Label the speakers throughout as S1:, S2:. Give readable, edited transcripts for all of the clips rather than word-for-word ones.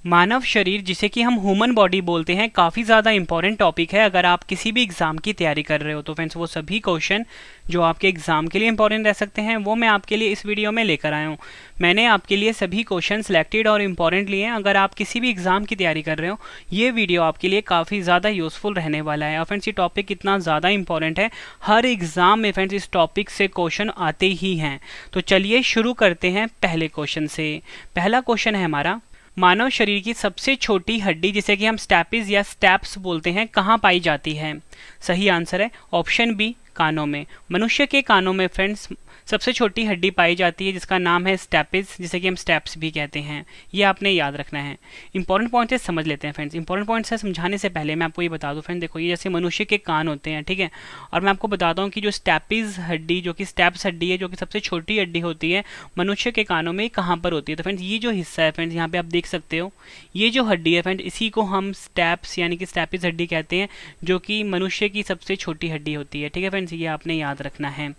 S1: मानव शरीर, जिसे कि हम ह्यूमन बॉडी बोलते हैं, काफ़ी ज़्यादा इंपॉर्टेंट टॉपिक है अगर आप किसी भी एग्ज़ाम की तैयारी कर रहे हो। तो फ्रेंड्स, वो सभी क्वेश्चन जो आपके एग्ज़ाम के लिए इंपॉर्टेंट रह सकते हैं वो मैं आपके लिए इस वीडियो में लेकर आया हूँ। मैंने आपके लिए सभी क्वेश्चन सिलेक्टेड और इम्पॉर्टेंट लिए हैं। अगर आप किसी भी एग्ज़ाम की तैयारी कर रहे हो, ये वीडियो आपके लिए काफ़ी ज़्यादा यूज़फुल रहने वाला है। और फ्रेंड्स, ये टॉपिक इतना ज़्यादा इंपॉर्टेंट है, हर एग्ज़ाम में फ्रेंड्स इस टॉपिक से क्वेश्चन आते ही हैं। तो चलिए शुरू करते हैं पहले क्वेश्चन से। पहला क्वेश्चन है हमारा, मानव शरीर की सबसे छोटी हड्डी, जिसे कि हम स्टैपिस या स्टेप्स बोलते हैं, कहाँ पाई जाती है? सही आंसर है ऑप्शन बी, कानों में। मनुष्य के कानों में फ्रेंड्स सबसे छोटी हड्डी पाई जाती है, जिसका नाम है स्टेपिस, जिसे कि हम स्टेप्स भी कहते हैं। ये आपने याद रखना है। इंपॉर्टेंट पॉइंट से समझ लेते हैं फ्रेंड्स। इंपॉर्टेंट पॉइंट से समझाने से पहले मैं आपको ये बता दूं फ्रेंड्स, देखो ये जैसे मनुष्य के कान होते हैं, ठीक है, और मैं आपको बताता हूँ कि जो स्टेपिस हड्डी, जो कि स्टेप्स हड्डी है, जो कि सबसे छोटी हड्डी होती है मनुष्य के कानों में, कहाँ पर होती है। तो फ्रेंड्स, ये जो हिस्सा है फ्रेंड्स, यहाँ पे आप देख सकते हो, ये जो हड्डी है फ्रेंड्स, इसी को हम स्टेप्स यानी कि स्टेपिस हड्डी कहते हैं, जो कि मनुष्य की सबसे छोटी हड्डी होती है। ठीक है फ्रेंड्स, ये आपने याद रखना है।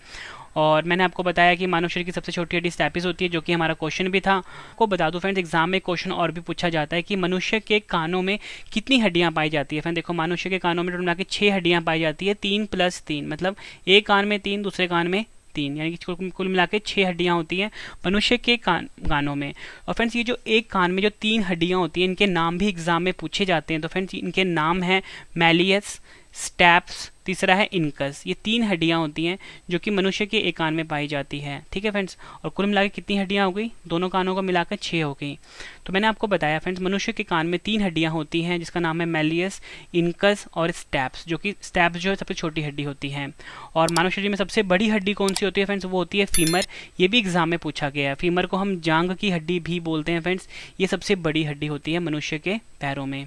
S1: और मैंने आपको बताया कि मानव शरीर की सबसे छोटी हड्डी स्टेपिस होती है, जो कि हमारा क्वेश्चन भी था। आपको बता दूं फ्रेंड्स, एग्जाम में क्वेश्चन और भी पूछा जाता है कि मनुष्य के कानों में कितनी हड्डियां पाई जाती है। फ्रेंड देखो, मनुष्य के कानों में टोटल मिला के 6 हड्डियां पाई जाती है, 3 + 3, मतलब एक कान में 3, दूसरे कान में 3, यानी कि कुल मिला के 6 हड्डियां होती हैं मनुष्य के कानों में। और फ्रेंड्स, ये जो एक कान में जो 3 हड्डियां होती हैं, इनके नाम भी एग्जाम में पूछे जाते हैं। तो फ्रेंड्स, इनके नाम है मैलियस, स्टेप्स, तीसरा है इनकस। ये 3 हड्डियां होती हैं जो कि मनुष्य के एक कान में पाई जाती है। ठीक है फ्रेंड्स, और कुल मिलाकर कितनी हड्डियां हो गई? दोनों कानों को मिलाकर 6 हो गई। तो मैंने आपको बताया फ्रेंड्स, मनुष्य के कान में 3 हड्डियां होती हैं, जिसका नाम है मैलियस, इनकस और स्टेप्स, जो कि स्टेप्स जो है सबसे छोटी हड्डी होती है। और मानव शरीर में सबसे बड़ी हड्डी कौन सी होती है फ्रेंड्स? वो होती है फीमर। ये भी एग्जाम में पूछा गया है। फीमर को हम जांघ की हड्डी भी बोलते हैं फ्रेंड्स। ये सबसे बड़ी हड्डी होती है मनुष्य के पैरों में।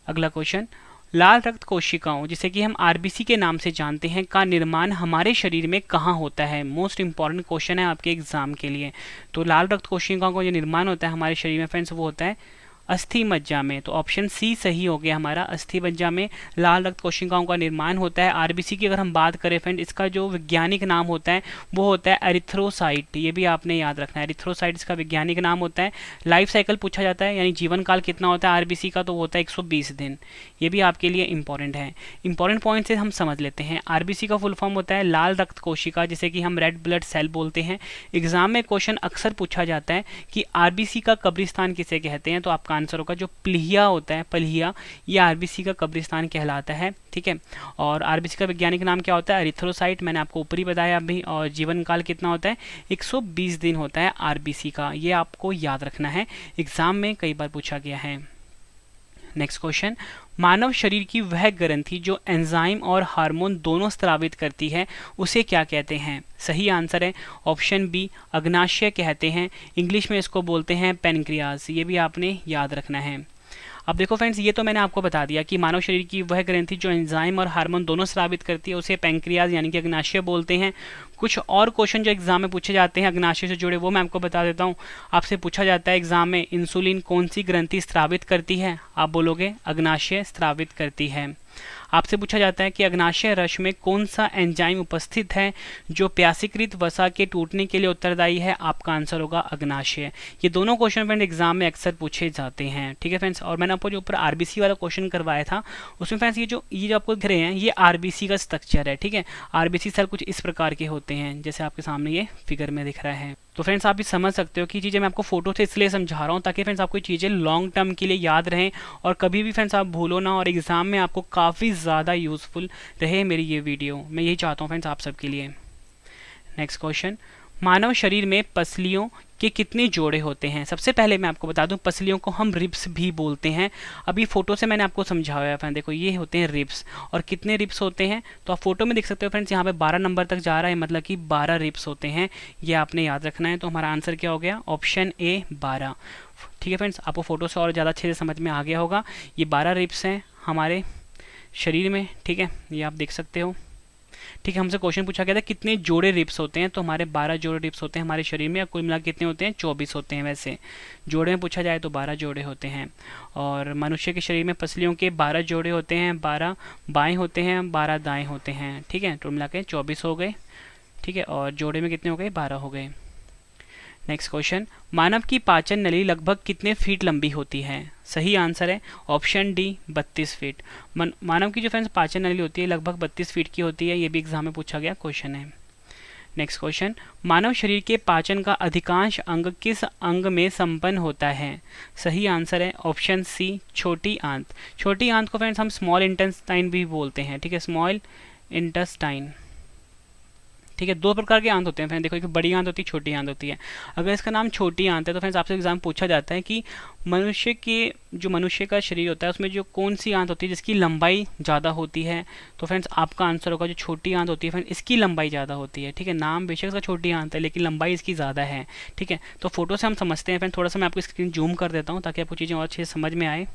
S1: अगला क्वेश्चन, लाल रक्त कोशिकाओं, जिसे कि हम आरबीसी के नाम से जानते हैं, का निर्माण हमारे शरीर में कहाँ होता है? मोस्ट इंपॉर्टेंट क्वेश्चन है आपके एग्जाम के लिए। तो लाल रक्त कोशिकाओं का जो निर्माण होता है हमारे शरीर में फ्रेंड्स, वो होता है अस्थि मज्जा में। तो ऑप्शन सी सही हो गया हमारा। अस्थि मज्जा में लाल रक्त कोशिकाओं का निर्माण होता है। आरबीसी की अगर हम बात करें फ्रेंड, इसका जो वैज्ञानिक नाम होता है वो होता है एरिथ्रोसाइट। ये भी आपने याद रखना है, एरिथ्रोसाइट इसका वैज्ञानिक नाम होता है। लाइफ साइकिल पूछा जाता है, यानी जीवन काल कितना होता है आरबीसी का, तो वो होता है 120 दिन। ये भी आपके लिए इंपॉर्टेंट है। इंपॉर्टेंट पॉइंट से हम समझ लेते हैं। आरबीसी का फुल फॉर्म होता है लाल रक्त कोशिका, जिसे कि हम रेड ब्लड सेल बोलते हैं। एग्जाम में क्वेश्चन अक्सर पूछा जाता है कि आरबीसी का कब्रिस्तान किसे कहते हैं, तो आपका आंसर होगा जो प्लीहा होता है, पलिया, ये आरबीसी का कब्रिस्तान कहलाता है। ठीक है, और आरबीसी का वैज्ञानिक नाम क्या होता है? एरिथ्रोसाइट, मैंने आपको ऊपर ही बताया अभी। और जीवन काल कितना होता है? 120 दिन होता है आरबीसी का। ये आपको याद रखना है, एग्जाम में कई बार पूछा गया है। नेक्स्ट क्वेश्चन, मानव शरीर की वह ग्रंथि जो एंजाइम और हार्मोन दोनों स्रावित करती है, उसे क्या कहते हैं? सही आंसर है ऑप्शन बी, अग्नाशय कहते हैं। इंग्लिश में इसको बोलते हैं पेनक्रियाज। ये भी आपने याद रखना है। अब देखो फ्रेंड्स, ये तो मैंने आपको बता दिया कि मानव शरीर की वह ग्रंथि जो एंजाइम और हार्मोन दोनों स्रावित करती है, उसे पेनक्रियाज यानी कि अग्नाशय बोलते हैं। कुछ और क्वेश्चन जो एग्जाम में पूछे जाते हैं अग्नाशय से जुड़े, वो मैं आपको बता देता हूँ। आपसे पूछा जाता है एग्जाम में, इंसुलिन कौन सी ग्रंथि स्रावित करती है? आप बोलोगे अग्नाशय स्रावित करती है। आपसे पूछा जाता है कि अग्नाशय रस में कौन सा एंजाइम उपस्थित है जो प्यासीकृत वसा के टूटने के लिए उत्तरदायी है? आपका आंसर होगा अग्नाशय। ये दोनों क्वेश्चन फ्रेंड एग्जाम में अक्सर पूछे जाते हैं। ठीक है फ्रेंड्स, और मैंने आपको जो ऊपर आरबीसी वाला क्वेश्चन करवाया था, उसमें फ्रेंड्स ये जो आपको दिख रहे हैं, ये आरबीसी का स्ट्रक्चर है। ठीक है, आरबीसी सेल कुछ इस प्रकार के होते हैं, जैसे आपके सामने ये फिगर में दिख रहा है। तो फ्रेंड्स, आप भी समझ सकते हो कि चीज़ें मैं आपको फोटो से इसलिए समझा रहा हूँ ताकि फ्रेंड्स आपको चीज़ें लॉन्ग टर्म के लिए याद रहें और कभी भी फ्रेंड्स आप भूलो ना, और एग्जाम में आपको काफ़ी ज़्यादा यूज़फुल रहे मेरी ये वीडियो। मैं यही चाहता हूँ फ्रेंड्स आप सबके लिए। नेक्स्ट क्वेश्चन, मानव शरीर में पसलियों के कितने जोड़े होते हैं? सबसे पहले मैं आपको बता दूं, पसलियों को हम रिब्स भी बोलते हैं। अभी फोटो से मैंने आपको समझाया है फ्रेंड, देखो ये होते हैं रिब्स। और कितने रिब्स होते हैं तो आप फोटो में देख सकते हो फ्रेंड्स, यहाँ पे 12 नंबर तक जा रहा है, मतलब कि 12 रिब्स होते हैं। ये आपने याद रखना है। तो हमारा आंसर क्या हो गया? Option A 12। ठीक है फ्रेंड्स, आपको फोटो से और ज़्यादा अच्छे से समझ में आ गया होगा। ये 12 रिब्स हैं हमारे शरीर में। ठीक है, ये आप देख सकते हो। ठीक है, हमसे क्वेश्चन पूछा गया था कितने जोड़े रिब्स होते हैं, तो हमारे 12 जोड़े रिब्स होते हैं हमारे शरीर में। कुल मिला कितने होते हैं? 24 होते हैं। वैसे जोड़े में पूछा जाए तो 12 जोड़े होते हैं। और मनुष्य के शरीर में पसलियों के 12 जोड़े होते हैं, 12 बाएं होते हैं, 12 दाएं होते हैं। ठीक है, तो मिला के 24 हो गए। ठीक है, और जोड़े में कितने हो गए? 12 हो गए। नेक्स्ट क्वेश्चन, मानव की पाचन नली लगभग कितने फीट लंबी होती है? सही आंसर है ऑप्शन डी 32 फीट। मानव की जो फ्रेंड्स पाचन नली होती है लगभग 32 फीट की होती है। ये भी एग्जाम में पूछा गया क्वेश्चन है। नेक्स्ट क्वेश्चन, मानव शरीर के पाचन का अधिकांश अंग किस अंग में संपन्न होता है? सही आंसर है ऑप्शन सी छोटी आंत। छोटी आंत को फ्रेंड्स हम स्मॉल इंटेस्टाइन भी बोलते हैं, ठीक है, स्मॉल इंटेस्टाइन, ठीक है। दो प्रकार के आंत होते हैं फ्रेंड, देखो एक बड़ी आंत होती है, छोटी आंत होती है। अगर इसका नाम छोटी आंत है तो फ्रेंड्स आपसे एग्जाम पूछा जाता है कि मनुष्य का शरीर होता है उसमें जो कौन सी आंत होती है जिसकी लंबाई ज़्यादा होती है? तो फ्रेंड्स आपका आंसर होगा जो छोटी आंत होती है फ्रेंड, इसकी लंबाई ज़्यादा होती है, ठीक है। नाम बेशक इसका छोटी आंत है लेकिन लंबाई इसकी ज़्यादा है, ठीक है। तो फोटो से हम समझते हैं फ्रेंड, थोड़ा सा मैं आपको स्क्रीन जूम कर देता हूँ ताकि आपको चीज़ें और अच्छे से समझ में आए।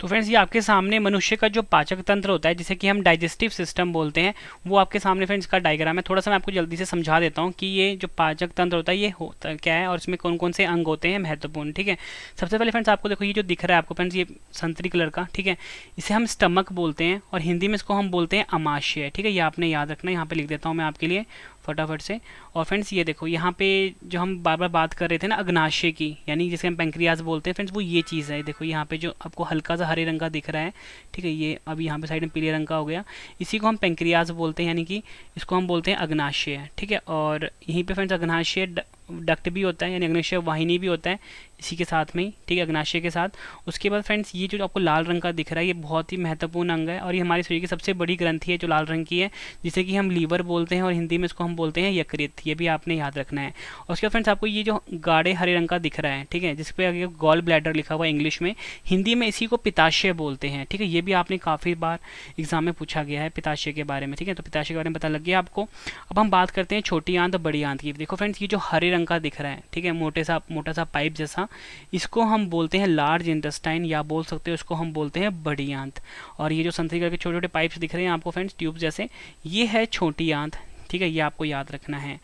S1: तो फ्रेंड्स ये आपके सामने मनुष्य का जो पाचक तंत्र होता है जिसे कि हम डाइजेस्टिव सिस्टम बोलते हैं, वो आपके सामने फ्रेंड्स का डायग्राम है। थोड़ा सा मैं आपको जल्दी से समझा देता हूँ कि ये जो पाचक तंत्र होता है ये होता क्या है और इसमें कौन कौन से अंग होते हैं महत्वपूर्ण, ठीक है। सबसे पहले फ्रेंड्स आपको देखो ये जो दिख रहा है आपको फ्रेंड्स, ये संतरी कलर का, ठीक है, इसे हम स्टमक बोलते हैं और हिंदी में इसको हम बोलते हैं अमाशय, ठीक है। ये आपने याद रखना है, यहाँ पे लिख देता हूँ मैं आपके लिए फटाफट से। और फ्रेंड्स ये देखो यहाँ पे जो हम बार बार बात कर रहे थे ना अग्नाशय की, यानी जिसे हम पेंक्रियाज बोलते हैं फ्रेंड्स, वो ये चीज़ है। देखो यहाँ पे जो आपको हल्का सा हरे रंग का दिख रहा है, ठीक है, ये अभी यहाँ पे साइड में पीले रंग का हो गया, इसी को हम पेंक्रियाज बोलते हैं, यानी कि इसको हम बोलते हैं अग्नाशय, ठीक है। और यहीं पे फ्रेंड्स अग्नाशय डक्ट भी होता है, यानी अग्नाशय वाहिनी भी होता है इसी के साथ में ही, ठीक है, अग्नाशय के साथ। उसके बाद फ्रेंड्स ये जो आपको लाल रंग का दिख रहा है ये बहुत ही महत्वपूर्ण अंग है और ये हमारे शरीर की सबसे बड़ी ग्रंथि है जो लाल रंग की है, जिसे कि हम लीवर बोलते हैं और हिंदी में इसको हम बोलते हैं यकृत। ये भी आपने याद रखना है। और उसके बाद फ्रेंड्स आपको ये जो गाढ़े हरे रंग का दिख रहा है, ठीक है, जिसपे आगे गॉल ब्लैडर लिखा हुआ है इंग्लिश में, हिंदी में इसी को पित्ताशय बोलते हैं, ठीक है। ये भी आपने काफ़ी बार एग्जाम में पूछा गया है पित्ताशय के बारे में, ठीक है। तो पित्ताशय के बारे में पता लग गया आपको। अब हम बात करते हैं छोटी आंत और बड़ी आंत की। देखो फ्रेंड्स ये जो हरे रंग का दिख रहा है, ठीक है, मोटा सा पाइप जैसा, इसको हम बोलते हैं लार्ज इंटेस्टाइन या बोल सकते हो इसको हम बोलते हैं बड़ी आंत। और ये जो संतरी कलर के छोटे छोटे पाइप्स दिख रहे हैं आपको फ्रेंड्स ट्यूब जैसे, ये है छोटी आंत, ठीक है। ये आपको याद रखना है।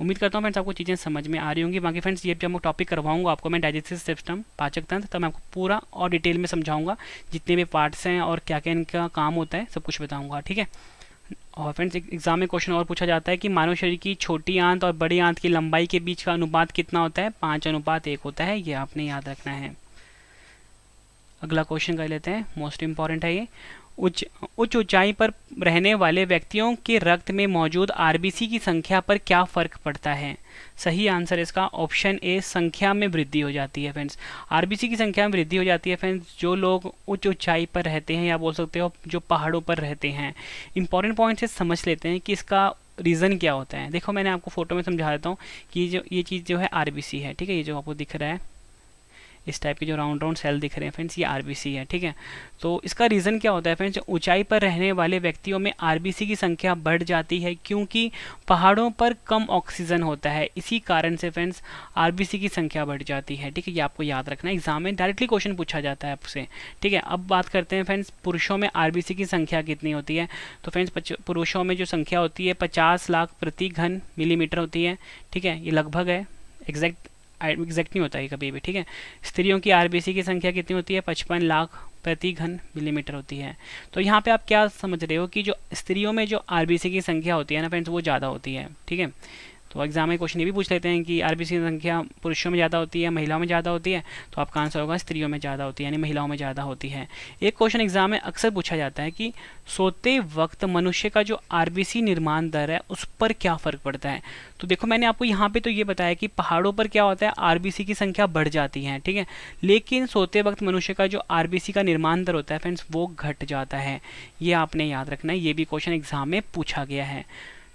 S1: उम्मीद करता हूँ फ्रेंड्स आपको चीज़ें समझ में आ रही होंगी। बाकी फ्रेंड्स ये जब मैं टॉपिक करवाऊंगा आपको मैं डाइजेस्टिव सिस्टम पाचक तंत्र, तब मैं आपको पूरा और डिटेल में समझाऊंगा, जितने भी पार्ट्स हैं और क्या क्या इनका काम होता है सब कुछ बताऊँगा, ठीक है। और फ्रेंड्स एग्जाम में क्वेश्चन और पूछा जाता है कि मानव शरीर की छोटी आंत और बड़ी आंत की लंबाई के बीच का अनुपात कितना होता है? 5:1 होता है। ये आपने याद रखना है। अगला क्वेश्चन कर लेते हैं, मोस्ट इंपॉर्टेंट है ये। उच्च ऊंचाई पर रहने वाले व्यक्तियों के रक्त में मौजूद आरबीसी की संख्या पर क्या फर्क पड़ता है? सही आंसर इसका ऑप्शन ए संख्या में वृद्धि हो जाती है फ्रेंड्स। आरबीसी की संख्या में वृद्धि हो जाती है फ्रेंड्स जो लोग उच्च ऊंचाई पर रहते हैं या बोल सकते हो जो पहाड़ों पर रहते हैं। इंपॉर्टेंट पॉइंट से समझ लेते हैं कि इसका रीज़न क्या होता है। देखो मैंने आपको फोटो में समझा देता हूँ कि जो ये चीज़ जो है आरबीसी है, ठीक है, ये जो आपको दिख रहा है इस टाइप के जो राउंड राउंड सेल दिख रहे हैं फ्रेंड्स, ये आरबीसी है, ठीक है। तो इसका रीज़न क्या होता है फ्रेंड्स, ऊंचाई पर रहने वाले व्यक्तियों में आरबीसी की संख्या बढ़ जाती है क्योंकि पहाड़ों पर कम ऑक्सीजन होता है, इसी कारण से फ्रेंड्स आरबीसी की संख्या बढ़ जाती है, ठीक है। ये आपको याद रखना है, एग्जाम में डायरेक्टली क्वेश्चन पूछा जाता है आपसे, ठीक है। अब बात करते हैं फ्रेंड्स पुरुषों में आरबीसी की संख्या कितनी होती है। तो फ्रेंड्स पुरुषों में जो संख्या होती है 50 लाख प्रति घन मिलीमीटर होती है, ठीक है। ये लगभग है, एग्जैक्ट नहीं होता है कभी भी, ठीक है। स्त्रियों की आरबीसी की संख्या कितनी होती है? 55 लाख प्रति घन मिलीमीटर होती है। तो यहाँ पे आप क्या समझ रहे हो कि जो स्त्रियों में जो आरबीसी की संख्या होती है ना फ्रेंड्स वो ज़्यादा होती है, ठीक है। तो एग्जाम में क्वेश्चन ये भी पूछ लेते हैं कि आरबीसी की संख्या पुरुषों में ज़्यादा होती है महिलाओं में ज़्यादा होती है, तो आपका आंसर होगा स्त्रियों में ज़्यादा होती है, यानी महिलाओं में ज़्यादा होती है। एक क्वेश्चन एग्जाम में अक्सर पूछा जाता है कि सोते वक्त मनुष्य का जो आरबीसी निर्माण दर है उस पर क्या फ़र्क पड़ता है। तो देखो मैंने आपको यहाँ पे तो ये बताया कि पहाड़ों पर क्या होता है आरबीसी की संख्या बढ़ जाती है, ठीक है, लेकिन सोते वक्त मनुष्य का जो आरबीसी का निर्माण दर होता है फ्रेंड्स वो घट जाता है। ये आपने याद रखना है, ये भी क्वेश्चन एग्जाम में पूछा गया है,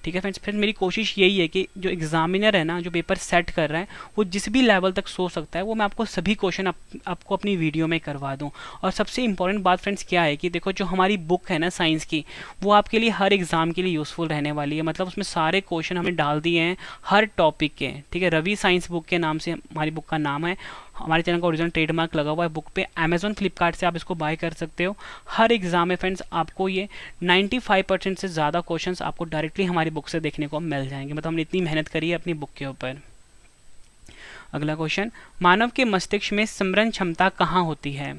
S1: ठीक है फ्रेंड्स। फिर मेरी कोशिश यही है कि जो एग्जामिनर है ना, जो पेपर सेट कर रहा है, वो जिस भी लेवल तक सोच सकता है वो मैं आपको सभी क्वेश्चन आपको अपनी वीडियो में करवा दूं। और सबसे इंपॉर्टेंट बात फ्रेंड्स क्या है कि देखो जो हमारी बुक है ना साइंस की, वो आपके लिए हर एग्जाम के लिए यूज़फुल रहने वाली है। मतलब उसमें सारे क्वेश्चन हमने डाल दिए हैं हर टॉपिक के, ठीक है। रवि साइंस बुक के नाम से हमारी बुक का नाम है। हमारे चैनल का ओरिजिनल ट्रेडमार्क लगा हुआ है बुक पे, अमेजोन फ्लिपकार्ट से आप इसको बाय कर सकते हो। हर एग्जाम में फ्रेंड्स आपको ये 95% से ज़्यादा क्वेश्चंस आपको डायरेक्टली हमारी बुक से देखने को मिल जाएंगे। मतलब हमने इतनी मेहनत करी है अपनी बुक के ऊपर। अगला क्वेश्चन, मानव के मस्तिष्क में स्मरण क्षमता कहाँ होती है?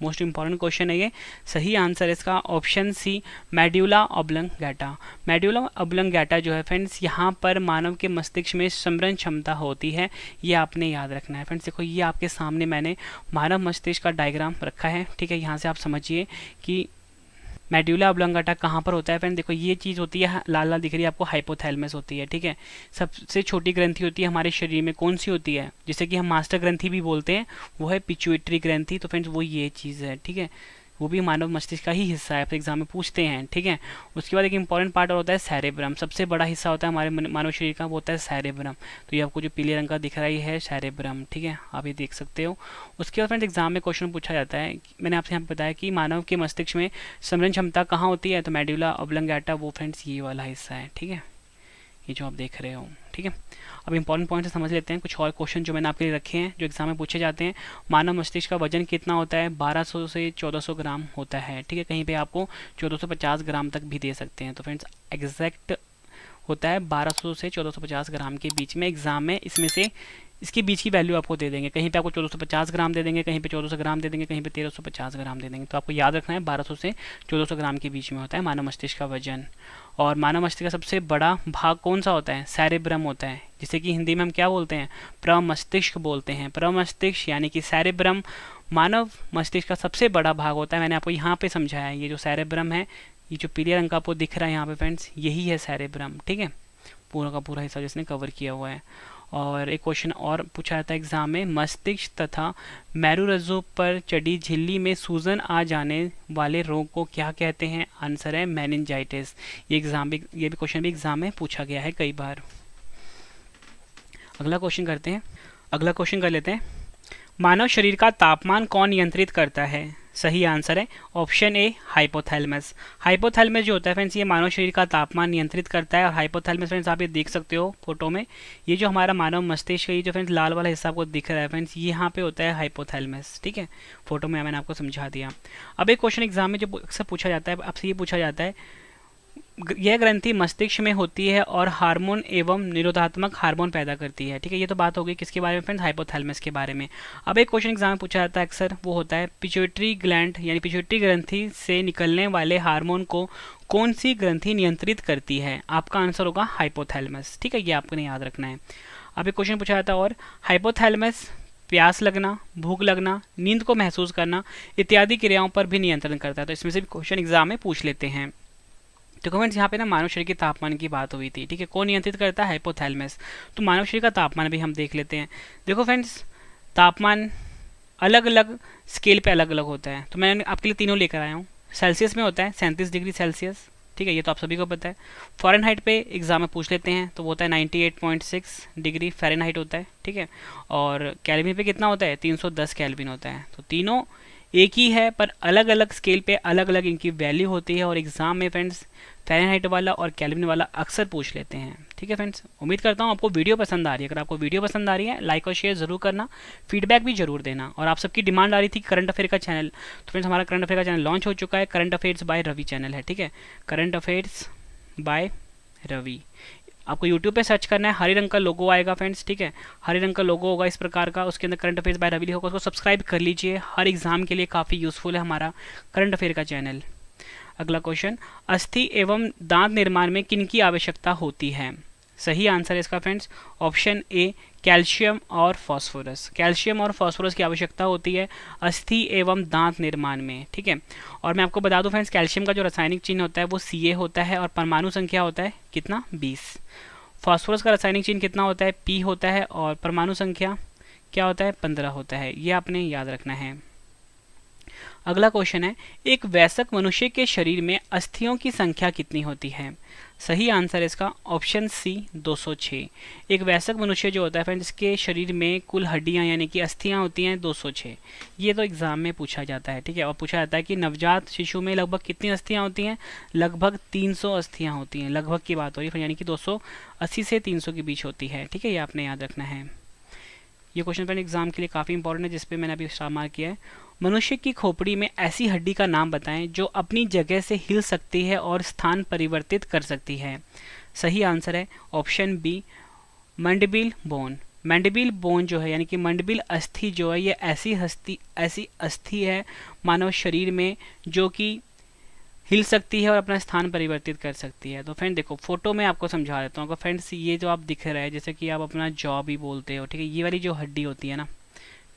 S1: मोस्ट इंपॉर्टेंट क्वेश्चन है ये। सही आंसर है इसका option C, medulla oblongata. Medulla oblongata जो है फ्रेंड्स, यहाँ पर मानव के मस्तिष्क में स्मरण क्षमता होती है, ये आपने याद रखना है फ्रेंड्स। देखो ये आपके सामने मैंने मानव मस्तिष्क का डायग्राम रखा है, ठीक है। यहाँ से आप समझिए कि मेड्यूला ऑब्लंगेटा कहाँ पर होता है फ्रेंड। देखो ये चीज़ होती है, लाल लाल दिख रही है आपको, हाइपोथैलेमस होती है, ठीक है। सबसे छोटी ग्रंथि होती है हमारे शरीर में, कौन सी होती है, जिसे कि हम मास्टर ग्रंथि भी बोलते हैं, वो है पिट्यूटरी ग्रंथि। तो फ्रेंड्स वो ये चीज़ है, ठीक है, वो भी मानव मस्तिष्क का ही हिस्सा है, एग्जाम में पूछते हैं, ठीक है। उसके बाद एक इंपॉर्टेंट पार्ट और होता है सेरेब्रम। सबसे बड़ा हिस्सा होता है हमारे मानव शरीर का, वो होता है सेरेब्रम। तो ये आपको जो पीले रंग का दिख रहा है सेरेब्रम, ठीक है, आप ये देख सकते हो। उसके बाद फ्रेंड्स एग्जाम में क्वेश्चन पूछा जाता है, मैंने आपसे यहाँ बताया कि मानव के मस्तिष्क में स्मरण क्षमता कहाँ होती है, तो मेड्यूला ऑब्लंगेटा, वो फ्रेंड्स ये वाला हिस्सा है, ठीक है, ये जो आप देख रहे हो, ठीक है। अब इंपॉर्टेंट पॉइंट से समझ लेते हैं कुछ और क्वेश्चन जो मैंने आपके लिए रखे हैं, जो एग्जाम में पूछे जाते हैं। मानव मस्तिष्क का वजन कितना होता है, 1200 से 1400 ग्राम होता है, ठीक है। कहीं पे आपको 1450 ग्राम तक भी दे सकते हैं। तो फ्रेंड्स एग्जैक्ट होता है 1200 से 1450 ग्राम के बीच में। एग्जाम में इसमें से इसके बीच की वैल्यू आपको दे देंगे, कहीं पे आपको 1450 ग्राम दे देंगे, कहीं पे 1400 ग्राम दे देंगे, कहीं पे 1350 ग्राम दे देंगे। तो आपको याद रखना है 1200 से 1400 ग्राम के बीच में होता है मानव मस्तिष्क का वजन। और मानव मस्तिष्क का सबसे बड़ा भाग कौन सा होता है, सेरेब्रम होता है, जिसे कि हिंदी में हम क्या बोलते हैं, प्रमस्तिष्क बोलते हैं। प्रमस्तिष्क यानी कि सेरेब्रम मानव मस्तिष्क का सबसे बड़ा भाग होता है। मैंने आपको यहाँ पे समझाया है, ये जो सेरेब्रम है, ये जो पीले रंग का आपको दिख रहा है यहाँ पे फ्रेंड्स, यही है सेरेब्रम, ठीक है, पूरा का पूरा हिस्सा जिसने कवर किया हुआ है। और एक क्वेश्चन और पूछा जाता है एग्जाम में, मस्तिष्क तथा मेरुरज्जु पर चढ़ी झिल्ली में सूजन आ जाने वाले रोग को क्या कहते हैं, आंसर है मेनिंजाइटिस। ये भी क्वेश्चन भी एग्जाम में पूछा गया है कई बार। अगला क्वेश्चन कर लेते हैं, मानव शरीर का तापमान कौन नियंत्रित करता है। सही आंसर है ऑप्शन ए, हाइपोथैलेमस। हाइपोथैलेमस जो होता है फ्रेंड्स, ये मानव शरीर का तापमान नियंत्रित करता है। और हाइपोथैलेमस फ्रेंड्स आप ये देख सकते हो फोटो में, ये जो हमारा मानव मस्तिष्क है, ये जो फ्रेंड्स लाल वाला हिस्सा आपको दिख रहा है फ्रेंड्स, ये यहाँ पे होता है हाइपोथैलेमस, ठीक है। फोटो में मैंने आपको समझा दिया। अब एक क्वेश्चन एग्जाम में जो अक्सर पूछा जाता है, आपसे ये पूछा जाता है, यह ग्रंथि मस्तिष्क में होती है और हार्मोन एवं निरोधात्मक हार्मोन पैदा करती है, ठीक है। ये तो बात हो गई किसके बारे में फ्रेंड्स, हाइपोथैलेमस के बारे में। अब एक क्वेश्चन एग्जाम में पूछा जाता है अक्सर, वो होता है पिट्यूटरी ग्लैंड यानी पिट्यूटरी ग्रंथि से निकलने वाले हार्मोन को कौन सी ग्रंथि नियंत्रित करती है। आपका आंसर होगा हाइपोथैलेमस, ठीक है, ये आपको नहीं याद रखना है। अब एक क्वेश्चन पूछा जाता है, और हाइपोथैलेमस प्यास लगना, भूख लगना, नींद को महसूस करना इत्यादि क्रियाओं पर भी नियंत्रण करता है। तो इसमें से भी क्वेश्चन एग्जाम में पूछ लेते हैं। तो फ्रेंड्स यहाँ पे ना मानव शरीर के तापमान की बात हुई थी, ठीक है, कौन नियंत्रित करता है, हाइपोथैलेमस। तो मानव शरीर का तापमान भी हम देख लेते हैं। देखो फ्रेंड्स, तापमान अलग अलग स्केल पे अलग अलग होता है। तो मैंने आपके लिए तीनों लेकर आया हूँ। सेल्सियस में होता है 37 डिग्री सेल्सियस, ठीक है, ये तो आप सभी को पता है। फ़ारेनहाइट पे एग्जाम में पूछ लेते हैं, तो वो होता है 98.6 डिग्री फ़ारेनहाइट होता है, ठीक है। और केल्विन पे कितना होता है, 310 केल्विन होता है। तो तीनों एक ही है, पर अलग अलग स्केल पे अलग अलग इनकी वैल्यू होती है। और एग्जाम में फ्रेंड्स फ़ारेनहाइट वाला और केल्विन वाला अक्सर पूछ लेते हैं, ठीक है फ्रेंड्स। उम्मीद करता हूँ आपको वीडियो पसंद आ रही है। अगर आपको वीडियो पसंद आ रही है, लाइक और शेयर जरूर करना, फीडबैक भी जरूर देना। और आप सबकी डिमांड आ रही थी करंट अफेयर का चैनल, तो फ्रेंड्स हमारा करंट अफेयर का चैनल लॉन्च हो चुका है, current affairs by Ravi channel है, ठीक है, करंट अफेयर्स बाय रवि। आपको यूट्यूब पे सर्च करना है, हरे रंग का लोगो आएगा फ्रेंड्स, ठीक है, हरे रंग का लोगो होगा इस प्रकार का, उसके अंदर करंट अफेयर्स बाय रवि लिखा होगा, उसको सब्सक्राइब कर लीजिए। हर एग्जाम के लिए काफ़ी यूजफुल है हमारा करंट अफेयर का चैनल। अगला क्वेश्चन, अस्थि एवं दांत निर्माण में किनकी आवश्यकता होती है। सही आंसर है इसका फ्रेंड्स ऑप्शन ए, कैल्शियम और फॉस्फोरस। कैल्शियम और फॉस्फोरस की आवश्यकता होती है अस्थि एवं दांत निर्माण में, ठीक है। और मैं आपको बता दूं फ्रेंड्स, कैल्शियम का जो रासायनिक चिन्ह होता है वो Ca होता है और परमाणु संख्या होता है कितना, 20। फॉस्फोरस का रासायनिक चिन्ह कितना होता है, P होता है और परमाणु संख्या क्या होता है, 15 होता है। ये आपने याद रखना है। अगला क्वेश्चन है, एक वयस्क मनुष्य के शरीर में अस्थियों की संख्या कितनी होती है। सही आंसर है इसका ऑप्शन सी, 206। एक वयस्क मनुष्य जो होता है फ्रेंड्स, इसके शरीर में कुल हड्डियां यानी कि अस्थियां होती हैं 206। ये तो एग्जाम में पूछा जाता है, ठीक है। और पूछा जाता है कि नवजात शिशु में लगभग कितनी अस्थियां होती हैं, लगभग 300 अस्थियां होती हैं। लगभग की बात हो रही है, यानी कि 280 से 300 के बीच होती है, ठीक है, ये आपने याद रखना है। ये क्वेश्चन फ्रेंड एग्जाम के लिए काफ़ी इंपॉर्टेंट है, जिसपे मैंने अभी स्टार मार्क किया है। मनुष्य की खोपड़ी में ऐसी हड्डी का नाम बताएं जो अपनी जगह से हिल सकती है और स्थान परिवर्तित कर सकती है। सही आंसर है option B, mandible bone. Mandible bone जो है यानी कि मंडबिल अस्थि जो है ये ऐसी अस्थि है मानव शरीर में जो कि हिल सकती है और अपना स्थान परिवर्तित कर सकती है। तो फ्रेंड देखो फोटो में आपको समझा देता हूँ। अगर फ्रेंड्स ये जो आप दिख रहा है जैसे कि आप अपना जॉ भी बोलते हो, ठीक है, ये वाली जो हड्डी होती है ना,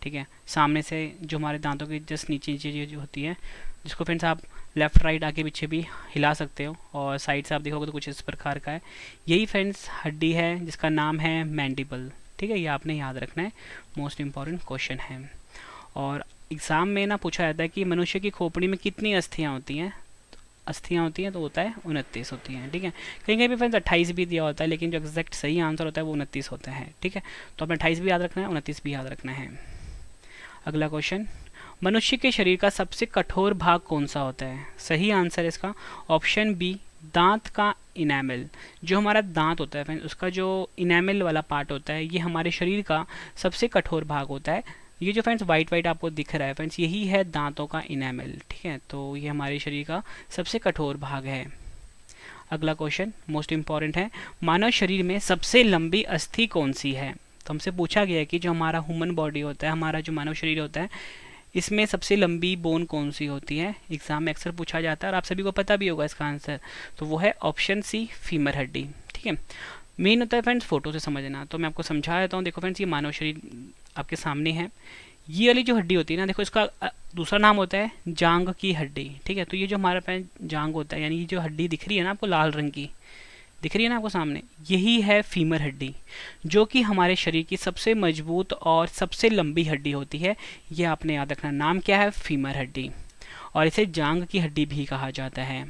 S1: ठीक है, सामने से जो हमारे दांतों के जस्ट नीचे नीचे जो होती है, जिसको फ्रेंड्स आप लेफ्ट राइट आगे पीछे भी हिला सकते हो और साइड से आप देखोगे तो कुछ इस प्रकार का है। यही फ्रेंड्स हड्डी है जिसका नाम है मैंडिबल, ठीक है, ये आपने याद रखना है, मोस्ट इम्पॉर्टेंट क्वेश्चन है। और एग्ज़ाम में ना पूछा जाता है कि मनुष्य की खोपड़ी में कितनी अस्थियाँ होती हैं, तो होता है 29 होती हैं, ठीक है। कहीं कहीं भी फ्रेंड्स 28 भी दिया होता है, लेकिन जो एग्जैक्ट सही आंसर होता है वो 29 होता है, ठीक है। तो अपना 28 भी याद रखना है, 29 भी याद रखना है। अगला क्वेश्चन, मनुष्य के शरीर का सबसे कठोर भाग कौन सा होता है? सही आंसर इसका ऑप्शन बी, दांत का इनेमल। जो हमारा दांत होता है फ्रेंड्स, उसका जो इनेमल वाला पार्ट होता है, ये हमारे शरीर का सबसे कठोर भाग होता है। ये जो फ्रेंड्स वाइट आपको दिख रहा है फ्रेंड्स, यही है दांतों का इनेमल, ठीक है। तो ये हमारे शरीर का सबसे कठोर भाग है। अगला क्वेश्चन मोस्ट इंपॉर्टेंट है, मानव शरीर में सबसे लंबी अस्थि कौन सी है? तो हमसे पूछा गया है कि जो हमारा ह्यूमन बॉडी होता है, हमारा जो मानव शरीर होता है, इसमें सबसे लंबी बोन कौन सी होती है? एग्जाम में अक्सर पूछा जाता है और आप सभी को पता भी होगा इसका आंसर। तो वो है ऑप्शन सी, फीमर हड्डी, ठीक है। मेन होता है फ्रेंड्स फोटो से समझना, तो मैं आपको समझा देता हूँ। देखो फ्रेंड्स, ये मानव शरीर आपके सामने है। ये वाली जो हड्डी होती है ना, देखो इसका दूसरा नाम होता है जांग की हड्डी, ठीक है। तो ये जो हमारा जांग होता है, यानी ये जो हड्डी दिख रही है ना आपको, लाल रंग की दिख रही है ना आपको सामने, यही है फीमर हड्डी, जो कि हमारे शरीर की सबसे मजबूत और सबसे लंबी हड्डी होती है। ये आपने याद रखना, नाम क्या है? फीमर हड्डी, और इसे जांग की हड्डी भी कहा जाता है।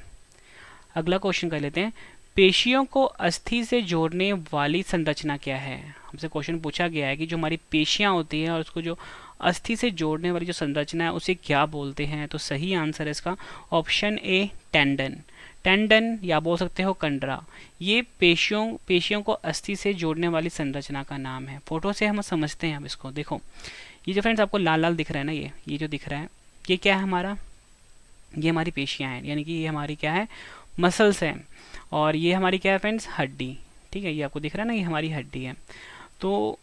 S1: अगला क्वेश्चन कर लेते हैं, पेशियों को अस्थि से जोड़ने वाली संरचना क्या है? हमसे क्वेश्चन पूछा गया है कि जो हमारी पेशियां होती हैं और उसको जो अस्थि से जोड़ने वाली जो संरचना है उसे क्या बोलते हैं? तो सही आंसर है इसका ऑप्शन ए, टेंडन। टेंडन या बोल सकते हो कंडरा, ये पेशियों को अस्थि से जोड़ने वाली संरचना का नाम है। फोटो से हम समझते हैं अब इसको। देखो ये जो फ्रेंड्स आपको लाल लाल दिख रहा है ना, ये जो दिख रहा है, ये क्या है हमारा? ये हमारी पेशियां हैं, यानी कि ये हमारी क्या है? मसल्स हैं। और ये हमारी क्या है फ्रेंड्स? हड्डी, ठीक है। ये आपको दिख रहा है ना, ये हमारी हड्डी है। तो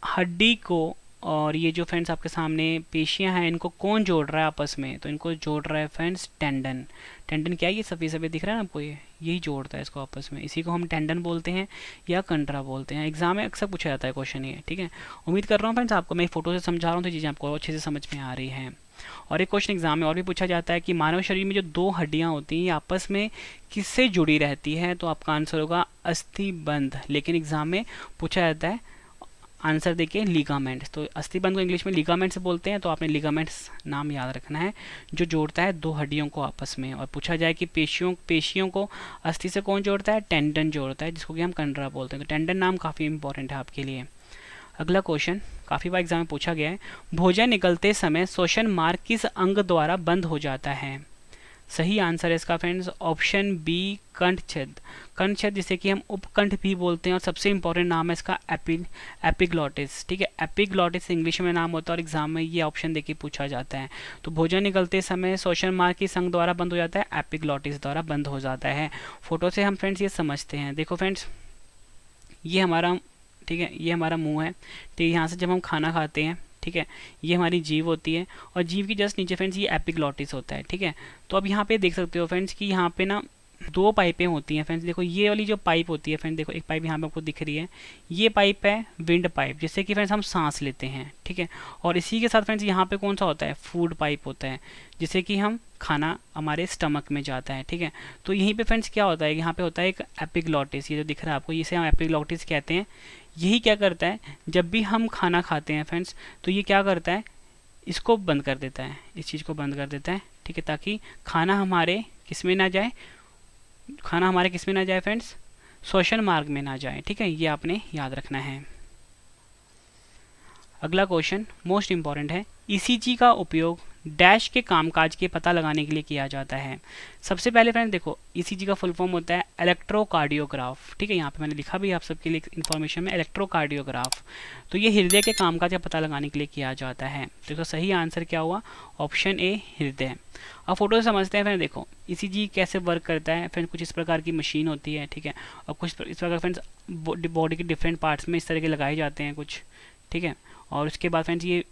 S1: हड्डी को और ये जो फ्रेंड्स आपके सामने पेशियां हैं, इनको कौन जोड़ रहा है आपस में? तो इनको जोड़ रहा है फ्रेंड्स टेंडन। टेंडन क्या है? ये सफ़ेद सफ़ेद दिख रहा है ना आपको, यही जोड़ता है इसको आपस में। इसी को हम टेंडन बोलते हैं या कंडरा बोलते हैं। एग्जाम में अक्सर पूछा जाता है क्वेश्चन ये, ठीक है। उम्मीद कर रहा हूँ फ्रेंड्स आपको मैं फोटो से समझा रहा हूँ तो चीज़ें आपको अच्छे से समझ में आ रही हैं। और एक क्वेश्चन एग्जाम में और भी पूछा जाता है कि मानव शरीर में जो दो हड्डियां होती हैं, ये आपस में किससे जुड़ी रहती है? तो आपका आंसर होगा अस्थिबंध। लेकिन एग्जाम में पूछा जाता है आंसर देखिए लिगामेंट्स। तो अस्थिबंध को इंग्लिश में लिगामेंट्स बोलते हैं, तो आपने लिगामेंट्स नाम याद रखना है, जो जोड़ता है दो हड्डियों को आपस में। और पूछा जाए कि पेशियों को अस्थि से कौन जोड़ता है? टेंडन जोड़ता है, जिसको कि हम कंडरा बोलते हैं। तो टेंडन नाम काफ़ी इंपॉर्टेंट है आपके लिए। अगला क्वेश्चन काफ़ी बार एग्जाम में पूछा गया है, भोजन निकलते समय श्वसन मार्ग किस अंग द्वारा बंद हो जाता है? सही आंसर है इसका फ्रेंड्स ऑप्शन बी, कंठछेद। कंठछेद जिसे कि हम उपकंठ भी बोलते हैं, और सबसे इंपॉर्टेंट नाम है इसका एपिग्लॉटिस, ठीक है। एपिग्लॉटिस इंग्लिश में नाम होता है और एग्जाम में ये ऑप्शन देके पूछा जाता है। तो भोजन निकलते समय श्वसन मार्ग किस अंग द्वारा बंद हो जाता है? एपिग्लॉटिस द्वारा बंद हो जाता है। फोटो से हम फ्रेंड्स ये समझते हैं। देखो फ्रेंड्स, ये हमारा, ठीक है, ये हमारा मुंह है, ठीक है। यहाँ से जब हम खाना खाते हैं, ठीक है, ये हमारी जीभ होती है, और जीभ की जस्ट नीचे फ्रेंड्स ये एपिग्लॉटिस होता है, ठीक है। तो अब यहाँ पे देख सकते हो फ्रेंड्स कि यहाँ पे ना दो पाइपें होती हैं फ्रेंड्स। देखो ये वाली जो पाइप होती है फ्रेंड्स, देखो एक पाइप यहाँ पे आपको दिख रही है, ये पाइप है विंड पाइप, जिससे कि फ्रेंड्स हम सांस लेते हैं, ठीक है। और इसी के साथ फ्रेंड्स यहाँ पे कौन सा होता है? फूड पाइप होता है, जिससे कि हम खाना हमारे स्टमक में जाता है, ठीक है। तो यहीं पे फ्रेंड्स क्या होता है? यहाँ पे होता है एक एपिग्लॉटिस, ये जो दिख रहा है आपको, इसे हम एपिग्लॉटिस कहते हैं। यही क्या करता है, जब भी हम खाना खाते हैं फ्रेंड्स, तो ये क्या करता है? इसको बंद कर देता है, इस चीज़ को बंद कर देता है, ठीक है, ताकि खाना हमारे किस में ना जाए? खाना हमारे किस में ना जाए फ्रेंड्स? श्वसन मार्ग में ना जाए, ठीक है। ये आपने याद रखना है। अगला क्वेश्चन मोस्ट इंपॉर्टेंट है, ईसीजी का उपयोग डैश के कामकाज के पता लगाने के लिए किया जाता है। सबसे पहले फ्रेंड्स देखो, ईसीजी का फुल फॉर्म होता है इलेक्ट्रोकार्डियोग्राफ, ठीक है। यहाँ पे मैंने लिखा भी आप सबके लिए इन्फॉर्मेशन में, इलेक्ट्रोकार्डियोग्राफ। तो ये हृदय के कामकाज का पता लगाने के लिए किया जाता है। देखो सही आंसर क्या हुआ? ऑप्शन ए, हृदय। अब फोटो से समझते हैं फ्रेंड। देखो ईसीजी कैसे वर्क करता है फ्रेंड, कुछ इस प्रकार की मशीन होती है, ठीक है। और कुछ इस प्रकार फ्रेंड्स बॉडी के डिफरेंट पार्ट्स में इस तरह के लगाए जाते हैं कुछ, ठीक है। और उसके बाद फ्रेंड्स ये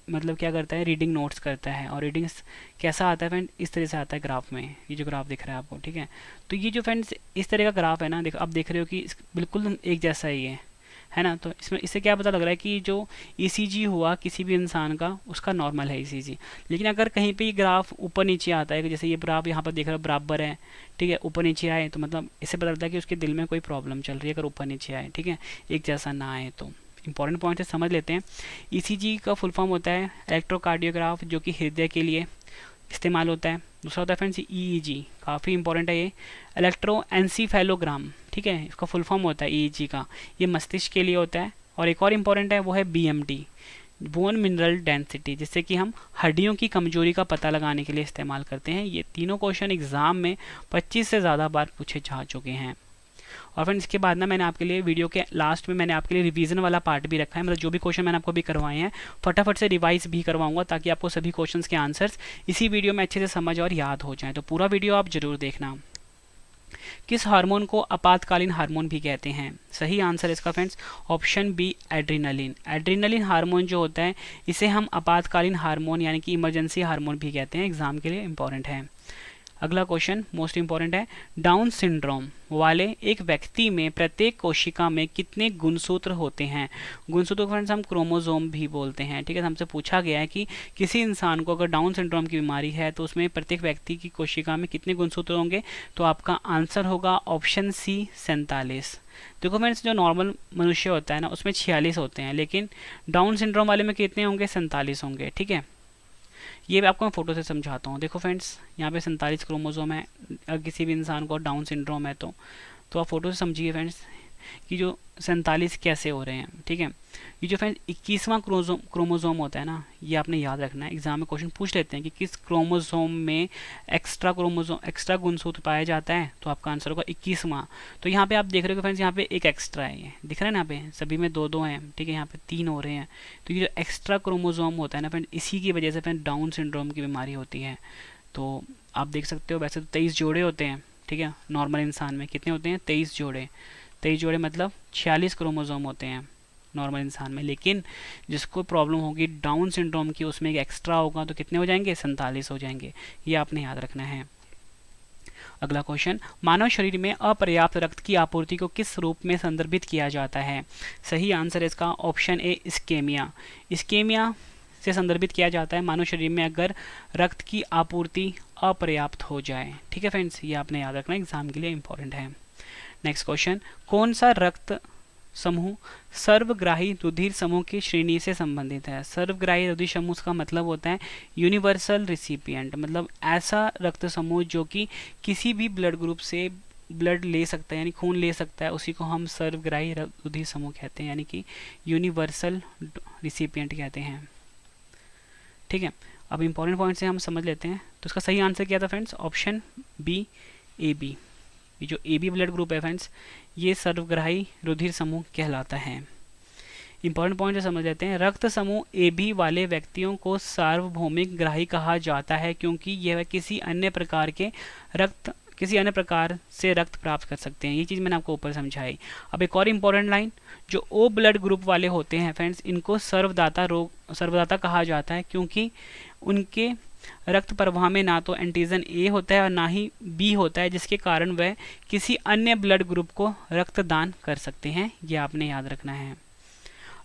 S1: मतलब क्या करता है, रीडिंग नोट्स करता है। और रीडिंग्स कैसा आता है फ्रेंड, इस तरह से आता है ग्राफ में, ये जो ग्राफ दिख रहा है आपको, ठीक है। तो ये जो फ्रेंड्स इस तरह का ग्राफ है ना, देखो आप देख रहे हो कि बिल्कुल एक जैसा ही है ना। तो इससे क्या पता लग रहा है कि जो ईसीजी हुआ किसी भी इंसान का, उसका नॉर्मल है ईसीजी। लेकिन अगर कहीं पे ये ग्राफ ऊपर नीचे आता है, जैसे ये ग्राफ यहाँ पर देख रहे हो बराबर है, ठीक है, ऊपर नीचे आए तो मतलब इससे पता लगता है कि उसके दिल में कोई प्रॉब्लम चल रही है, अगर ऊपर नीचे आए, ठीक है, एक जैसा ना आए। तो इंपॉर्टेंट पॉइंट है, समझ लेते हैं। ईसीजी का फुल फॉर्म होता है इलेक्ट्रोकार्डियोग्राफ, जो कि हृदय के लिए इस्तेमाल होता है। दूसरा होता है फ्रेंड्स ईईजी, काफ़ी इंपॉर्टेंट है ये, इलेक्ट्रोएन्सीफेलोग्राम, ठीक है, इसका फुल फॉर्म होता है ईईजी का, ये मस्तिष्क के लिए होता है। और एक और इम्पॉर्टेंट है, वो है बीएमडी, बोन मिनरल डेंसिटी, जिससे कि हम हड्डियों की कमजोरी का पता लगाने के लिए इस्तेमाल करते हैं। ये तीनों क्वेश्चन एग्जाम में 25 से ज़्यादा बार पूछे जा चुके हैं। और फ्रेंड्स इसके बाद ना मैंने आपके लिए वीडियो के लास्ट में मैंने आपके लिए रिवीजन वाला पार्ट भी रखा है, मतलब जो भी क्वेश्चन मैंने आपको भी करवाए हैं फटाफट से रिवाइज भी करवाऊंगा, ताकि आपको सभी क्वेश्चंस के आंसर्स इसी वीडियो में अच्छे से समझ और याद हो जाएं। तो पूरा वीडियो आप जरूर देखना। किस हार्मोन को आपातकालीन हार्मोन भी कहते हैं? सही आंसर इसका friends option B, adrenaline. Adrenaline hormone जो होता है, इसे हम आपातकालीन हार्मोन यानी कि इमरजेंसी हार्मोन भी कहते हैं, एग्जाम के लिए इंपॉर्टेंट है। अगला क्वेश्चन मोस्ट इंपॉर्टेंट है, डाउन सिंड्रोम वाले एक व्यक्ति में प्रत्येक कोशिका में कितने गुणसूत्र होते हैं? गुणसूत्र को फ्रेंड्स हम क्रोमोसोम भी बोलते हैं, ठीक है। हमसे पूछा गया है कि किसी इंसान को अगर डाउन सिंड्रोम की बीमारी है तो उसमें प्रत्येक व्यक्ति की कोशिका में कितने गुणसूत्र होंगे? तो आपका आंसर होगा ऑप्शन सी, 47। देखो फ्रेंड्स, जो नॉर्मल मनुष्य होता है ना, उसमें 46 होते हैं, लेकिन डाउन सिंड्रोम वाले में कितने होंगे? 47 होंगे, ठीक है। ये आपको मैं फोटो से समझाता हूँ। देखो फ्रेंड्स, यहाँ पे 47 क्रोमोसोम है। अगर किसी भी इंसान को डाउन सिंड्रोम है तो आप फोटो से समझिए फ्रेंड्स कि जो 47 कैसे हो रहे हैं, ठीक है। ये जो फ्रेंड्स 21वां क्रोमोसोम होता है ना, ये आपने याद रखना है। एग्जाम में क्वेश्चन पूछ लेते हैं कि किस क्रोमोसोम में एक्स्ट्रा गुणसूत्र पाया जाता है, तो आपका आंसर होगा 21वां। तो यहाँ पे आप देख रहे हो फ्रेंड्स, यहाँ पे एक एक्स्ट्रा है, ये दिख रहा है ना, यहाँ पे सभी में 2-2 हैं, ठीक है, यहाँ पे 3 हो रहे हैं। तो ये जो एक्स्ट्रा क्रोमोसोम होता है ना फ्रेंड, इसी की वजह से फ्रेंड डाउन सिंड्रोम की बीमारी होती है। तो आप देख सकते हो, वैसे तो 23 जोड़े होते हैं, ठीक है। नॉर्मल इंसान में कितने होते हैं? 23 जोड़े। 23 जोड़े मतलब 46 क्रोमोसोम होते हैं नॉर्मल इंसान में, लेकिन जिसको प्रॉब्लम होगी डाउन सिंड्रोम की, उसमें एक एक्स्ट्रा होगा, तो कितने हो जाएंगे? 47 हो जाएंगे। ये आपने याद रखना है। अगला क्वेश्चन, मानव शरीर में अपर्याप्त रक्त की आपूर्ति को किस रूप में संदर्भित किया जाता है? सही आंसर इसका ऑप्शन ए, इस्केमिया। इस्केमिया से संदर्भित किया जाता है मानव शरीर में अगर रक्त की आपूर्ति अपर्याप्त हो जाए, ठीक है फ्रेंड्स, ये आपने याद रखना, एग्जाम के लिए इंपॉर्टेंट है। नेक्स्ट क्वेश्चन, कौन सा रक्त समूह सर्वग्राही रुधिर समूह की श्रेणी से संबंधित है? सर्वग्राही रुधिर समूह का मतलब होता है यूनिवर्सल रिसिपिएंट, मतलब ऐसा रक्त समूह जो कि किसी भी ब्लड ग्रुप से ब्लड ले सकता है, यानी खून ले सकता है, उसी को हम सर्वग्राही रुधिर समूह कहते हैं, यानी कि यूनिवर्सल रिसिपिएंट कहते हैं, ठीक है। अब इंपॉर्टेंट पॉइंट से हम समझ लेते हैं। तो इसका सही आंसर क्या था friends? Option B, A B. ये जो ए बी ब्लड ग्रुप है फ्रेंड्स, ये सर्वग्राही रुधिर समूह कहलाता है। इंपॉर्टेंट पॉइंट समझ लेते हैं। रक्त समूह ए बी वाले व्यक्तियों को सार्वभौमिक ग्राही कहा जाता है, क्योंकि यह किसी अन्य प्रकार से रक्त प्राप्त कर सकते हैं। ये चीज़ मैंने आपको ऊपर समझाई। अब एक और इम्पॉर्टेंट लाइन, जो ओ ब्लड ग्रुप वाले होते हैं फ्रेंड्स, इनको सर्वदाता कहा जाता है, क्योंकि उनके रक्त प्रवाह में ना तो एंटीजन ए होता है और ना ही बी होता है, जिसके कारण वह किसी अन्य ब्लड ग्रुप को रक्तदान कर सकते हैं। ये आपने याद रखना है।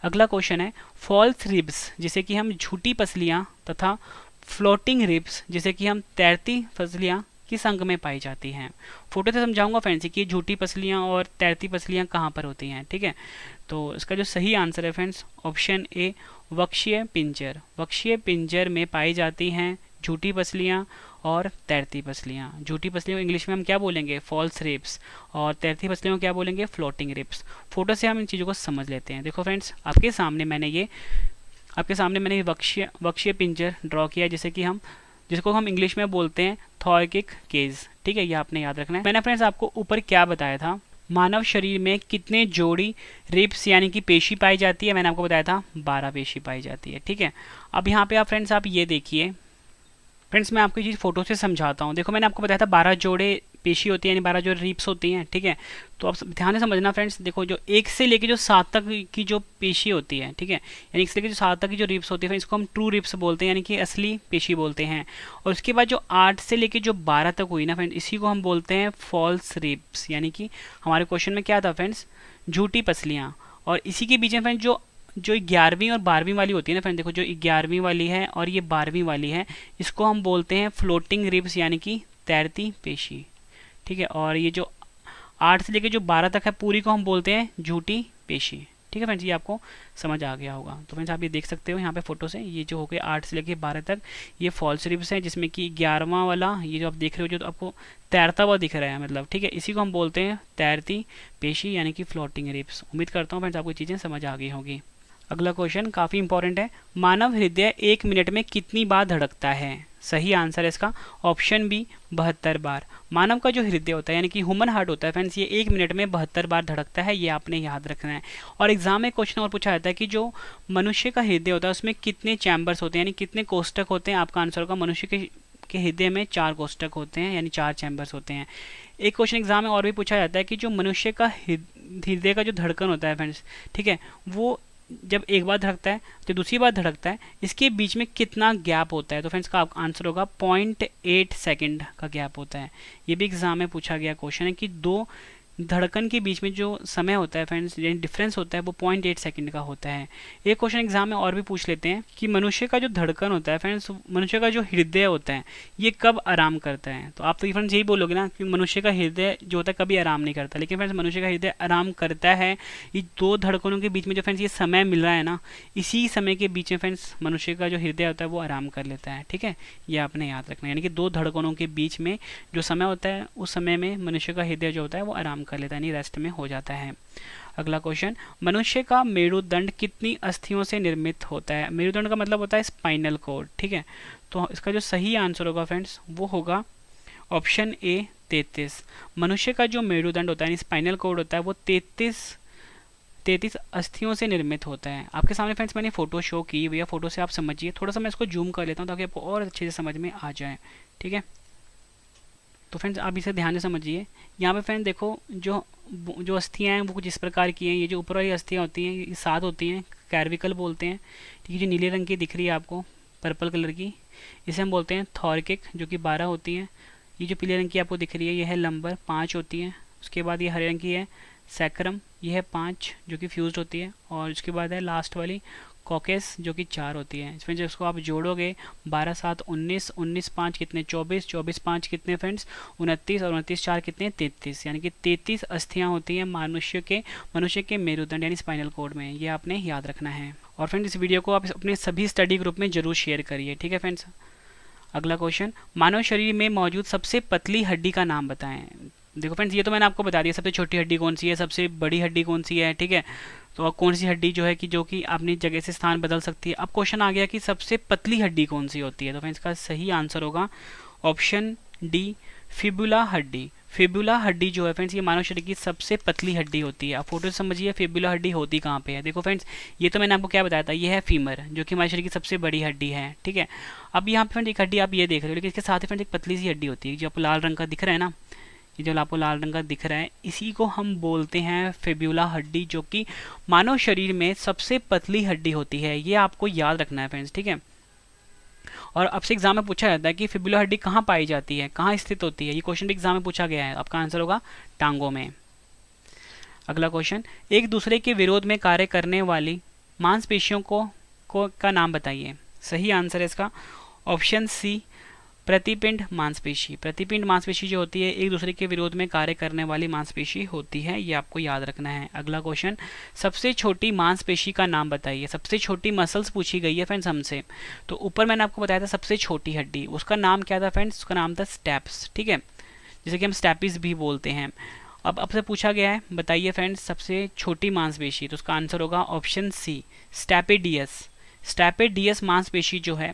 S1: अगला क्वेश्चन है, फॉल्स रिब्स जिसे कि हम झूठी पसलियां तथा फ्लोटिंग रिब्स जिसे कि हम तैरती पसलियां किस अंग में पाई जाती हैं? फोटो से समझाऊंगा फ्रेंड्स कि झूठी पसलियां और तैरती पसलियां कहाँ पर होती हैं, ठीक है। तो इसका जो सही आंसर है फ्रेंड्स ऑप्शन ए, वक्षीय पिंजर। वक्षीय पिंजर में पाई जाती हैं झूठी पसलियां और तैरती पसलियां। झूठी पसलियों को इंग्लिश में हम क्या बोलेंगे? False ribs. और तैरती पसलियों को क्या बोलेंगे? Floating ribs. फोटो से हम इन चीज़ों को समझ लेते हैं। देखो फ्रेंड्स, आपके सामने मैंने वक्षीय पिंजर ड्रॉ किया, जिसको हम इंग्लिश में बोलते हैं थॉर्किक केज, ठीक है। ये आपने याद रखना है। मैंने फ्रेंड्स आपको ऊपर क्या बताया था, मानव शरीर में कितने जोड़ी रिब्स यानी कि पेशी पाई जाती है? मैंने आपको बताया था 12 पेशी पाई जाती है, ठीक है। अब यहाँ पे आप ये देखिए फ्रेंड्स, मैं आपको ये चीज़ फोटो से समझाता हूँ। देखो मैंने आपको बताया था 12 जोड़े पेशी होती है, यानी 12 जो रिब्स होती हैं, ठीक है। तो आप ध्यान से समझना फ्रेंड्स, देखो जो 1 से लेके जो 7 तक की जो पेशी होती है, ठीक है, यानी 1 से लेके जो 7 तक की जो रिब्स होती है, इसको हम ट्रू रिब्स बोलते हैं, यानी कि असली पेशी बोलते हैं। और उसके बाद जो 8 से लेके जो 12 तक हुई ना फ्रेंड्स, इसी को हम बोलते हैं फॉल्स रिब्स, यानी कि हमारे क्वेश्चन में क्या था फ्रेंड्स, झूठी पसलियाँ। और इसी के बीच में फ्रेंड्स जो 11वीं और 12वीं वाली होती है ना फ्रेंड, देखो जो 11वीं वाली है और ये 12वीं वाली है, इसको हम बोलते हैं फ्लोटिंग रिब्स, यानी कि तैरती पेशी, ठीक है। और ये जो 8 से लेकर जो 12 तक है पूरी को हम बोलते हैं झूठी पेशी, ठीक है फ्रेंड्स। ये आपको समझ आ गया होगा। तो फ्रेंड्स आप ये देख सकते हो यहाँ पे फोटो से, ये जो हो गए 8 से लेकर 12 तक ये फॉल्स रिब्स है, जिसमें कि 11वां वाला ये जो आप देख रहे हो, जो तो आपको तैरता हुआ दिख रहा है मतलब, ठीक है, इसी को हम बोलते हैं तैरती पेशी, यानी कि फ्लोटिंग रिब्स। उम्मीद करता हूँ फ्रेंड्स आपको चीज़ें समझ आ गई होगी। अगला क्वेश्चन काफ़ी इंपॉर्टेंट है, मानव हृदय 1 मिनट में कितनी बार धड़कता है? सही आंसर है इसका ऑप्शन बी 72 बार। मानव का जो हृदय होता है, यानी कि ह्यूमन हार्ट होता है फ्रेंड्स, ये 1 मिनट में 72 बार धड़कता है, ये आपने याद रखना है। और एग्जाम में क्वेश्चन और पूछा जाता है कि जो मनुष्य का हृदय होता है उसमें कितने चैम्बर्स होते हैं, यानी कितने कोष्ठक होते हैं। आपका आंसर होगा मनुष्य के हृदय में 4 कोष्ठक होते हैं, यानी 4 चैम्बर्स होते हैं। एक क्वेश्चन एग्जाम में और भी पूछा जाता है कि जो मनुष्य का हृदय का जो धड़कन होता है फ्रेंड्स, ठीक है, वो जब एक बार धड़कता है तो दूसरी बार धड़कता है, इसके बीच में कितना गैप होता है? तो फ्रेंड्स का आंसर होगा 0.8 सेकेंड का गैप होता है। ये भी एग्जाम में पूछा गया क्वेश्चन है कि दो धड़कन के बीच में जो समय होता है फ्रेंड्स, यानी डिफरेंस होता है, वो 0.8 सेकंड का होता है। एक क्वेश्चन एग्जाम में और भी पूछ लेते हैं कि मनुष्य का जो धड़कन होता है फ्रेंड्स, मनुष्य का जो हृदय होता है ये कब आराम करता है? तो आप तो फ्रेंड्स यही बोलोगे ना कि मनुष्य का हृदय जो होता है कभी आराम नहीं करता, लेकिन फ्रेंड्स मनुष्य का हृदय आराम करता है। ये दो धड़कनों के बीच में जो फ्रेंड्स ये समय मिल रहा है ना, इसी समय के बीच में फ्रेंड्स मनुष्य का जो हृदय होता है वो आराम कर लेता है, ठीक है। ये आपने याद रखना है, यानी कि दो धड़कनों के बीच में जो समय होता है उस समय में मनुष्य का हृदय जो होता है वो आराम कर लेता है, यानी रेस्ट में हो जाता है। अगला क्वेश्चन, मनुष्य का मेरुदंड कितनी अस्थियों से निर्मित होता है? मेरुदंड का मतलब होता है स्पाइनल कॉर्ड, ठीक है। तो इसका जो सही आंसर होगा फ्रेंड्स वो होगा ऑप्शन ए 33। मनुष्य का जो मेरुदंड होता है स्पाइनल कॉर्ड होता है वो 33 अस्थियों से निर्मित होता है। आपके सामने फ्रेंड्स मैंने फोटो शो की, भैया फोटो से आप समझिए। थोड़ा सा मैं इसको जूम कर लेता हूँ ताकि आपको और अच्छे से समझ में आ जाए, ठीक है। तो फ्रेंड्स आप इसे ध्यान से समझिए। यहाँ पे फ्रेंड्स देखो जो अस्थियाँ हैं वो कुछ इस प्रकार की हैं। ये जो ऊपर वाली अस्थियाँ होती हैं ये 7 होती हैं, कैर्विकल बोलते हैं, ठीक है। जो नीले रंग की दिख रही है आपको, पर्पल कलर की, इसे हम बोलते हैं थॉर्किक, जो कि 12 होती हैं। ये जो पीले रंग की आपको दिख रही है ये है लंबर, 5 होती हैं। उसके बाद ये हरे रंग की है सैक्रम, ये है 5 जो कि फ्यूज्ड होती है। और उसके बाद है लास्ट वाली कॉकेस जो कि 4 होती है। इसमें जब इसको आप जोड़ोगे 12 7 19, 19 5 कितने 24, 24 5 कितने फ्रेंड्स 29, और 29 4 कितने 33, यानी कि 33 अस्थियां होती हैं मनुष्य के मेरुदंड यानी स्पाइनल कॉर्ड में। ये आपने याद रखना है। और फ्रेंड्स इस वीडियो को आप अपने सभी स्टडी ग्रुप में जरूर शेयर करिए, ठीक है फ्रेंड्स। अगला क्वेश्चन, मानव शरीर में मौजूद सबसे पतली हड्डी का नाम बताएं। देखो फ्रेंड्स ये तो मैंने आपको बता दिया, सबसे छोटी हड्डी कौन सी है, सबसे बड़ी हड्डी कौन सी है, ठीक है। तो अब कौन सी हड्डी जो है कि जो कि अपनी जगह से स्थान बदल सकती है। अब क्वेश्चन आ गया कि सबसे पतली हड्डी कौन सी होती है। तो फ्रेंड्स इसका सही आंसर होगा ऑप्शन डी फिबुला हड्डी। फिबुला हड्डी जो है फ्रेंड्स ये मानव शरीर की सबसे पतली हड्डी होती है। आप फोटो से समझिए फिबुला हड्डी होती कहाँ पे है। देखो फ्रेंड्स ये तो मैंने आपको क्या बताया था, ये है फीमर जो कि हमारे शरीर की सबसे बड़ी हड्डी है, ठीक है। अब यहाँ पे फ्रेंड्स एक हड्डी आप ये देख रहे हो, लेकिन इसके साथ ही फ्रेंड्स एक पतली सी हड्डी होती है जो आपको लाल रंग का दिख रहा है ना, ये जो आपको लाल रंग का दिख रहा है इसी को हम बोलते हैं फिब्युला हड्डी, जो कि मानव शरीर में सबसे पतली हड्डी होती है। ये आपको याद रखना है फ्रेंड्स, ठीक है। और आपसे एग्जाम में पूछा जाता है कि फिब्युला हड्डी कहाँ पाई जाती है, कहाँ स्थित होती है। ये क्वेश्चन भी एग्जाम में पूछा गया है। आपका आंसर होगा टांगों में। अगला क्वेश्चन, एक दूसरे के विरोध में कार्य करने वाली मांसपेशियों का नाम बताइए। सही आंसर है इसका ऑप्शन सी प्रतिपिंड मांसपेशी। प्रतिपिंड मांसपेशी जो होती है एक दूसरे के विरोध में कार्य करने वाली मांसपेशी होती है, ये आपको याद रखना है। अगला क्वेश्चन, सबसे छोटी मांसपेशी का नाम बताइए। सबसे छोटी मसल्स पूछी गई है फ्रेंड्स हमसे। तो ऊपर मैंने आपको बताया था सबसे छोटी हड्डी, उसका नाम क्या था फ्रेंड्स, उसका नाम था स्टेप्स, ठीक है, जिसे कि हम स्टेपिस भी बोलते हैं। अब आपसे पूछा गया है बताइए फ्रेंड्स सबसे छोटी मांसपेशी, तो उसका आंसर होगा ऑप्शन सी स्टैपेडियस। स्टैपेडियस मांसपेशी जो है,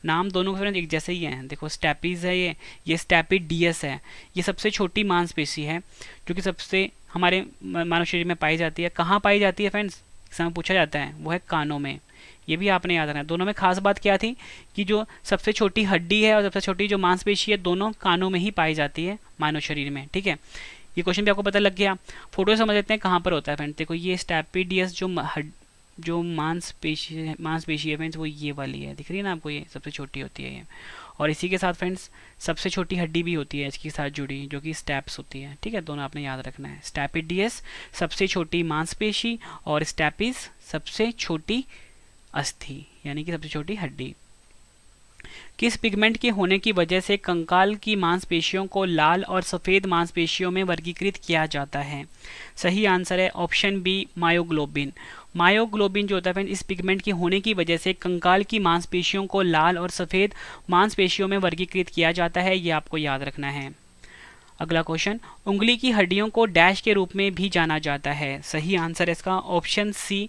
S1: नाम दोनों के फ्रेंड्स एक जैसे ही हैं। देखो स्टैपीज है ये स्टैपिडियस है। ये सबसे छोटी मांसपेशी है जो कि सबसे हमारे मानव शरीर में पाई जाती है। कहाँ पाई जाती है फ्रेंड्स, एग्जाम में पूछा जाता है, वो है कानों में, ये भी आपने याद रखना है। दोनों में खास बात क्या थी कि जो सबसे छोटी हड्डी है और सबसे छोटी जो मांसपेशी है दोनों कानों में ही पाई जाती है मानव शरीर में, ठीक है। ये क्वेश्चन भी आपको पता लग गया। फोटो समझ लेते हैं कहाँ पर होता है फ्रेंड्स। देखो ये स्टैपिडियस जो मांसपेशी है फ्रेंड्स वो ये वाली है, दिख रही है ना आपको, ये सबसे छोटी होती है ये। और इसी के साथ फ्रेंड्स सबसे छोटी हड्डी भी होती है इसके साथ जुड़ी, जो कि स्टैप्स होती है, ठीक है। दोनों आपने याद रखना है। स्टैपिडियस सबसे छोटी मांसपेशी और स्टैपिस सबसे छोटी अस्थि यानी कि सबसे छोटी हड्डी। किस पिगमेंट के होने की वजह से कंकाल की मांसपेशियों को लाल और सफ़ेद मांसपेशियों में वर्गीकृत किया जाता है? सही आंसर है ऑप्शन बी, मायोग्लोबिन। मायोग्लोबिन जो होता है इस पिगमेंट के होने की वजह से कंकाल की मांसपेशियों को लाल और सफ़ेद मांसपेशियों में वर्गीकृत किया जाता है, ये आपको याद रखना है। अगला क्वेश्चन, उंगली की हड्डियों को डैश के रूप में भी जाना जाता है? सही आंसर है इसका ऑप्शन सी,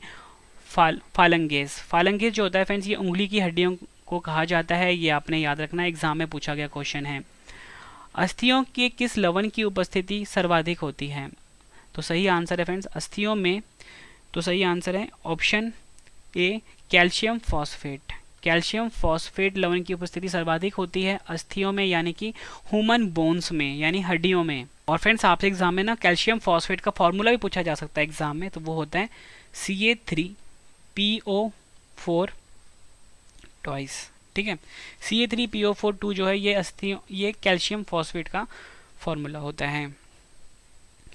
S1: फालंगेस। फालंगेस जो होता है फ्रेंड्स ये उंगली की हड्डियों को कहा जाता है, ये आपने याद रखना है, एग्जाम में पूछा गया क्वेश्चन है। अस्थियों के किस लवण की उपस्थिति सर्वाधिक होती है? तो सही आंसर है फ्रेंड्स अस्थियों में, तो सही आंसर है option A, calcium phosphate. Calcium phosphate लवण की उपस्थिति सर्वाधिक होती है अस्थियों में, यानी कि ह्यूमन बोन्स में, यानी हड्डियों में। और फ्रेंड्स आपसे एग्जाम में ना कैल्शियम फॉस्फेट का फॉर्मूला भी पूछा जा सकता है एग्जाम में, तो वो होता है Ca3PO4 ट्वाइस, ठीक है। Ca3PO4 जो है ये अस्थियों, ये कैल्शियम फॉस्फेट का फॉर्मूला होता है।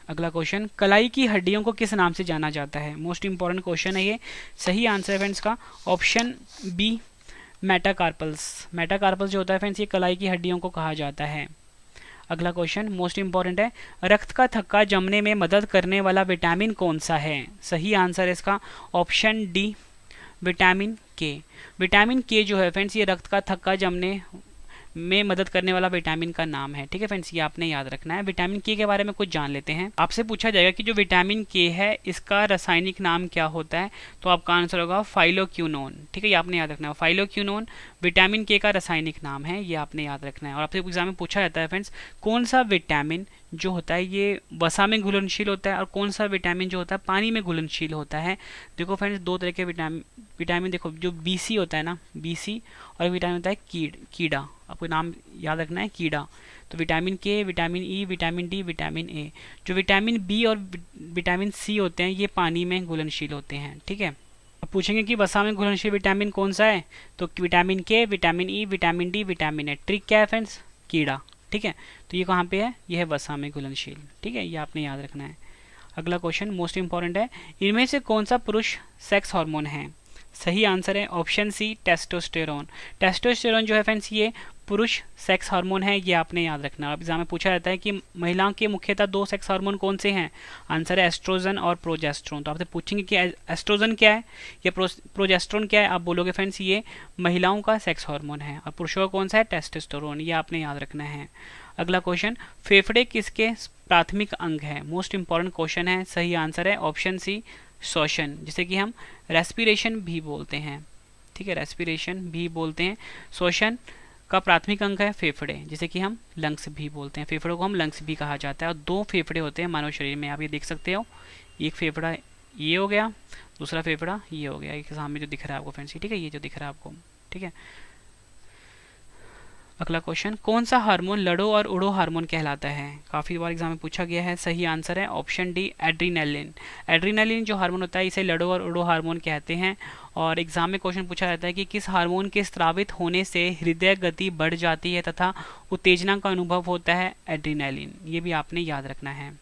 S1: अगला क्वेश्चन, कलाई की हड्डियों को किस नाम से जाना जाता है? मोस्ट इंपॉर्टेंट क्वेश्चन है ये। सही आंसर है फ्रेंड्स का ऑप्शन बी, मेटाकार्पल्स। मेटाकार्पल्स जो होता है फ्रेंड्स ये कलाई की हड्डियों को कहा जाता है। अगला क्वेश्चन मोस्ट इंपॉर्टेंट है, रक्त का थक्का जमने में मदद करने वाला विटामिन कौन सा है? सही आंसर है इसका ऑप्शन डी, विटामिन के। विटामिन के जो है फ्रेंड्स ये रक्त का थक्का जमने में मदद करने वाला विटामिन का नाम है, ठीक है फ्रेंड्स, ये आपने याद रखना है। विटामिन के बारे में कुछ जान लेते हैं। आपसे पूछा जाएगा कि जो विटामिन के है इसका रासायनिक नाम क्या होता है, तो आपका आंसर होगा फाइलोक्विनोन, ठीक है, ये आपने याद रखना है। फाइलोक्विनोन विटामिन के का रासायनिक नाम है, ये आपने याद रखना है। और आपसे एग्जाम में पूछा जाता है फ्रेंड्स कौन सा विटामिन जो होता है ये वसा में घुलनशील होता है और कौन सा विटामिन जो होता है पानी में घुलनशील होता है। देखो फ्रेंड्स दो तरह के विटामिन देखो, जो बीसी होता है ना, बीसी, और विटामिन होता है कीड़ा, आपको नाम याद रखना है, कीड़ा। तो विटामिन के, vitamin E, vitamin D, vitamin A. जो विटामिन बी और विटामिन सी होते हैं ये पानी में घुलनशील होते हैं, ठीक है। अब पूछेंगे कि वसा में घुलनशील विटामिन कौन सा है, तो विटामिन के, vitamin E, vitamin D, vitamin A. Trick क्या है फ्रेंड्स, कीड़ा, ठीक है। तो ये कहाँ पे है, ये है वसा में घुलनशील, ठीक है, ये आपने याद रखना है। अगला क्वेश्चन मोस्ट इंपॉर्टेंट है, इनमें से कौन सा पुरुष सेक्स हार्मोन है? सही आंसर है ऑप्शन सी, टेस्टोस्टेरोन। टेस्टोस्टेरोन जो है फ्रेंड्स ये पुरुष सेक्स हार्मोन है, ये आपने याद रखना है। एग्जाम में पूछा जाता है कि महिलाओं के मुख्यतः दो सेक्स हार्मोन कौन से हैं, आंसर है एस्ट्रोजन और प्रोजेस्टेरोन। तो आपसे पूछेंगे कि एस्ट्रोजन क्या है या प्रोजेस्टेरोन क्या है, आप बोलोगे फ्रेंड्स ये महिलाओं का सेक्स हार्मोन है, और पुरुषों का कौन सा है, टेस्टोस्टेरोन, ये आपने याद रखना है। अगला क्वेश्चन, फेफड़े किसके प्राथमिक अंग है? मोस्ट इंपॉर्टेंट क्वेश्चन है। सही आंसर है ऑप्शन सी, श्वसन, जिसे कि हम रेस्पिरेशन भी बोलते हैं, ठीक है, रेस्पिरेशन भी बोलते हैं। श्वसन का प्राथमिक अंग है फेफड़े, जिसे कि हम लंग्स भी बोलते हैं। फेफड़ों को हम लंग्स भी कहा जाता है। और दो फेफड़े होते हैं मानव शरीर में, आप ये देख सकते हो, एक फेफड़ा ये हो गया, दूसरा फेफड़ा ये हो गया, एक सामने जो दिख रहा है आपको फ्रेंड्स, ठीक है, ये जो दिख रहा है आपको, ठीक है। अगला क्वेश्चन, कौन सा हार्मोन लड़ो और उड़ो हार्मोन कहलाता है? काफ़ी बार एग्जाम में पूछा गया है। सही आंसर है ऑप्शन डी, एड्रीनलिन। एड्रीनलिन जो हार्मोन होता है इसे लड़ो और उड़ो हार्मोन कहते हैं। और एग्जाम में क्वेश्चन पूछा जाता है कि किस हार्मोन के स्रावित होने से हृदय गति बढ़ जाती है तथा उत्तेजना का अनुभव होता है, एड्रीनलिन, ये भी आपने याद रखना है।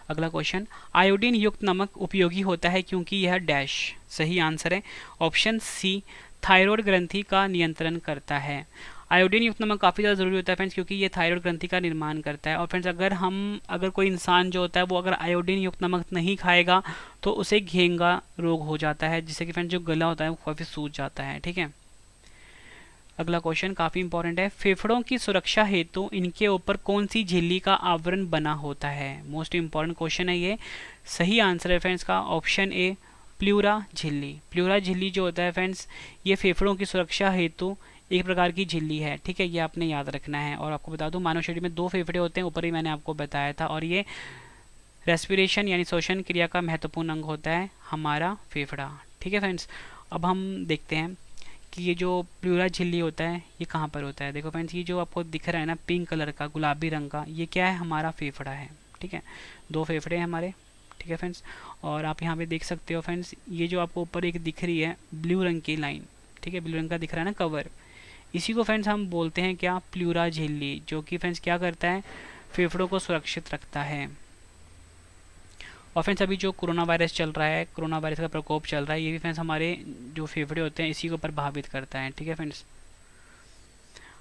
S1: अगला क्वेश्चन, आयोडीन युक्त नमक उपयोगी होता है क्योंकि यह डैश। सही आंसर है ऑप्शन सी, थायराइड ग्रंथि का नियंत्रण करता है। आयोडीन युक्त नमक काफ़ी ज़्यादा ज़रूरी होता है फ्रेंड्स, क्योंकि ये थायराइड ग्रंथि का निर्माण करता है। और फ्रेंड्स अगर कोई इंसान जो होता है वो अगर आयोडीन युक्त नमक नहीं खाएगा तो उसे घेंगा रोग हो जाता है, जिससे कि फ्रेंड्स जो गला होता है वो काफ़ी सूज जाता है, ठीक है। अगला क्वेश्चन काफ़ी इंपॉर्टेंट है, फेफड़ों की सुरक्षा हेतु इनके ऊपर कौन सी झिल्ली का आवरण बना होता है? मोस्ट इंपॉर्टेंट क्वेश्चन है ये। सही आंसर है फ्रेंड्स का ऑप्शन ए, प्लूरा झिल्ली। प्लूरा झिल्ली जो होता है फ्रेंड्स ये फेफड़ों की सुरक्षा हेतु एक प्रकार की झिल्ली है, ठीक है, ये आपने याद रखना है। और आपको बता दूं मानव शरीर में दो फेफड़े होते हैं, ऊपर ही मैंने आपको बताया था, और ये रेस्पिरेशन यानी श्वसन क्रिया का महत्वपूर्ण अंग होता है हमारा फेफड़ा, ठीक है फ्रेंड्स। अब हम देखते हैं कि ये जो प्लूरा झिल्ली होता है ये कहाँ पर होता है। देखो फ्रेंड्स, ये जो आपको दिख रहा है ना पिंक कलर का, गुलाबी रंग का, ये क्या है, हमारा फेफड़ा है। ठीक है, 2 फेफड़े हैं हमारे। ठीक है फ्रेंड्स, और आप यहाँ पे देख सकते हो फ्रेंड्स, ये जो आपको ऊपर एक दिख रही है ब्लू रंग की लाइन, ठीक है, ब्लू रंग का दिख रहा है ना कवर, इसी को फ्रेंड्स हम बोलते हैं क्या, प्लूरा झिल्ली, जो कि फ्रेंड्स क्या करता है, फेफड़ों को सुरक्षित रखता है। और फ्रेंड्स अभी जो कोरोना वायरस चल रहा है, कोरोना वायरस का प्रकोप चल रहा है, ये भी फ्रेंड्स हमारे जो फेफड़े होते हैं इसी को प्रभावित करता है। ठीक है फ्रेंड्स,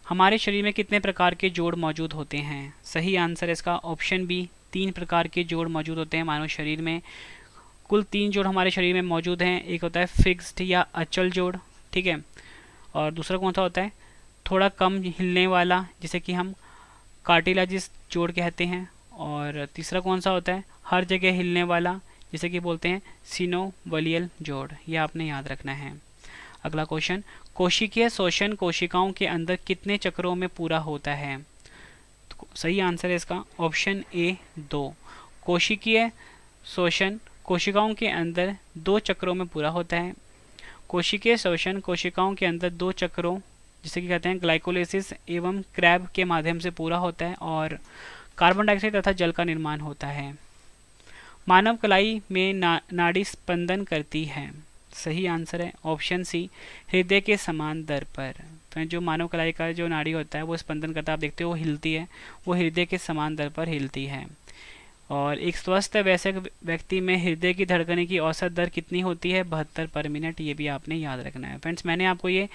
S1: हमारे शरीर में कितने प्रकार के जोड़ मौजूद होते हैं? सही आंसर है इसका ऑप्शन बी, 3 प्रकार के जोड़ मौजूद होते हैं मानव शरीर में। कुल 3 जोड़ हमारे शरीर में मौजूद हैं। एक होता है फिक्स्ड या अचल जोड़, ठीक है, और दूसरा कौन सा होता है, थोड़ा कम हिलने वाला, जिसे कि हम कार्टिलाजिस जोड़ कहते हैं, और तीसरा कौन सा होता है, हर जगह हिलने वाला, जिसे कि बोलते हैं सिनोवियल जोड़। ये आपने याद रखना है। अगला क्वेश्चन, कोशिकीय शोषण कोशिकाओं के अंदर कितने चक्रों में पूरा होता है? तो सही आंसर है इसका ऑप्शन ए 2। कोशिकीय शोषण कोशिकाओं के अंदर 2 चक्रों में पूरा होता है। कोशिकीय शोषण कोशिकाओं के अंदर 2 चक्रों, जिसे कि कहते हैं ग्लाइकोलाइसिस एवं क्रैब के माध्यम से पूरा होता है, और कार्बन डाइऑक्साइड तथा जल का निर्माण होता है। मानव कलाई में नाड़ी स्पंदन करती है। सही आंसर है ऑप्शन सी, हृदय के समान दर पर। तो जो मानव कलाई का जो नाड़ी होता है वो स्पंदन करता है, आप देखते हो वो हिलती है, वो हृदय के समान दर पर हिलती है। और एक स्वस्थ वयस्क व्यक्ति में हृदय की धड़कने की औसत दर कितनी होती है? 72 पर मिनट। ये भी आपने याद रखना है। फ्रेंड्स मैंने आपको ये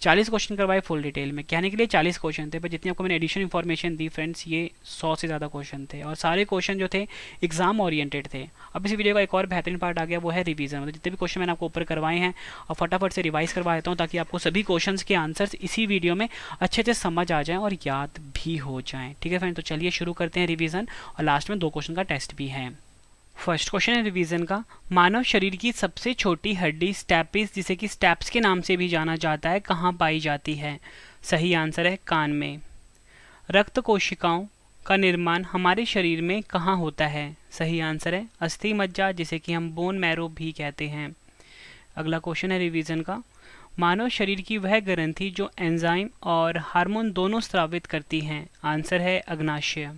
S1: 40 क्वेश्चन करवाए फुल डिटेल में, कहने के लिए 40 क्वेश्चन थे, पर जितनी आपको मैंने एडिशनल इन्फॉर्मेशन दी फ्रेंड्स, ये 100 से ज़्यादा क्वेश्चन थे, और सारे क्वेश्चन जो थे एग्जाम ओरिएंटेड थे। अब इस वीडियो का एक और बेहतरीन पार्ट आ गया, वो है रिवीजन। मतलब जितने भी क्वेश्चन मैंने आपको ऊपर करवाए हैं और फटाफट से रिवाइज करवा देता हूँ, ताकि आपको सभी क्वेश्चन के आंसर्स इसी वीडियो में अच्छे से समझ आ जाएँ और याद भी हो जाएँ। ठीक है फ्रेंड, तो चलिए शुरू करते हैं रिवीजन, और लास्ट में 2 क्वेश्चन का टेस्ट भी है। फर्स्ट क्वेश्चन है रिवीजन का, मानव शरीर की सबसे छोटी हड्डी स्टैपिस, जिसे कि स्टेप्स के नाम से भी जाना जाता है, कहाँ पाई जाती है? सही आंसर है कान में। रक्त कोशिकाओं का निर्माण हमारे शरीर में कहाँ होता है? सही आंसर है अस्थि मज्जा, जिसे कि हम बोन मैरो भी कहते हैं। अगला क्वेश्चन है रिवीजन का, मानव शरीर की वह ग्रंथि जो एंजाइम और हार्मोन दोनों स्रावित करती हैं। आंसर है अग्नाशय।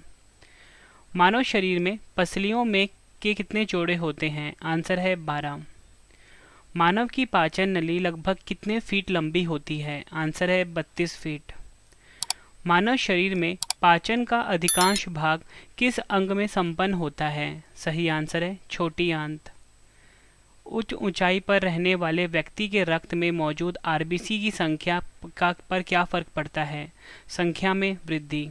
S1: मानव शरीर में पसलियों में के कितने जोड़े होते हैं? आंसर है 12। मानव की पाचन नली लगभग कितने फीट लंबी होती है? आंसर है 32 फीट। मानव शरीर में पाचन का अधिकांश भाग किस अंग में संपन्न होता है? सही आंसर है छोटी आंत। उच्च ऊंचाई पर रहने वाले व्यक्ति के रक्त में मौजूद आरबीसी की संख्या पर क्या फर्क पड़ता है? संख्या में वृद्धि।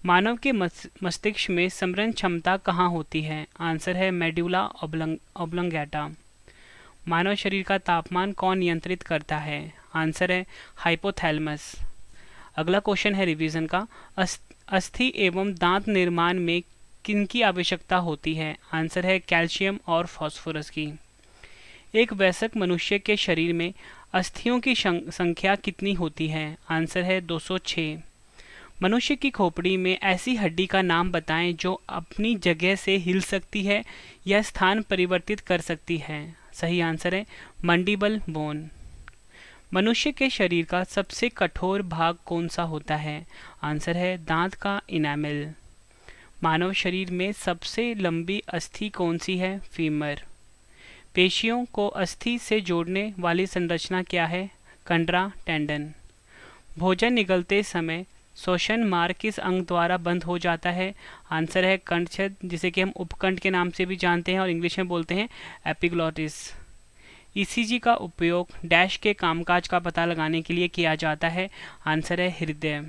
S1: मानव के मस्तिष्क में स्मरण क्षमता कहाँ होती है? आंसर है मेडुला ऑब्लंगेटा। मानव शरीर का तापमान कौन नियंत्रित करता है? आंसर है हाइपोथैलेमस। अगला क्वेश्चन है रिवीजन का, अस्थि एवं दांत निर्माण में किनकी आवश्यकता होती है? आंसर है कैल्शियम और फास्फोरस की। एक वयस्क मनुष्य के शरीर में अस्थियों की संख्या कितनी होती है? आंसर है 206। मनुष्य की खोपड़ी में ऐसी हड्डी का नाम बताएं जो अपनी जगह से हिल सकती है या स्थान परिवर्तित कर सकती है। सही आंसर है मंडिबल बोन। मनुष्य के शरीर का सबसे कठोर भाग कौन सा होता है? आंसर है दांत का इनामेल। मानव शरीर में सबसे लंबी अस्थि कौन सी है? फीमर। पेशियों को अस्थि से जोड़ने वाली संरचना क्या है? कंडरा टेंडन। भोजन निगलते समय श्वसन मार्ग किस अंग द्वारा बंद हो जाता है? आंसर है कंठछद, जिसे कि हम उपकंठ के नाम से भी जानते हैं और इंग्लिश में बोलते हैं एपिग्लॉटिस। ईसीजी का उपयोग डैश के कामकाज का पता लगाने के लिए किया जाता है। आंसर है हृदय।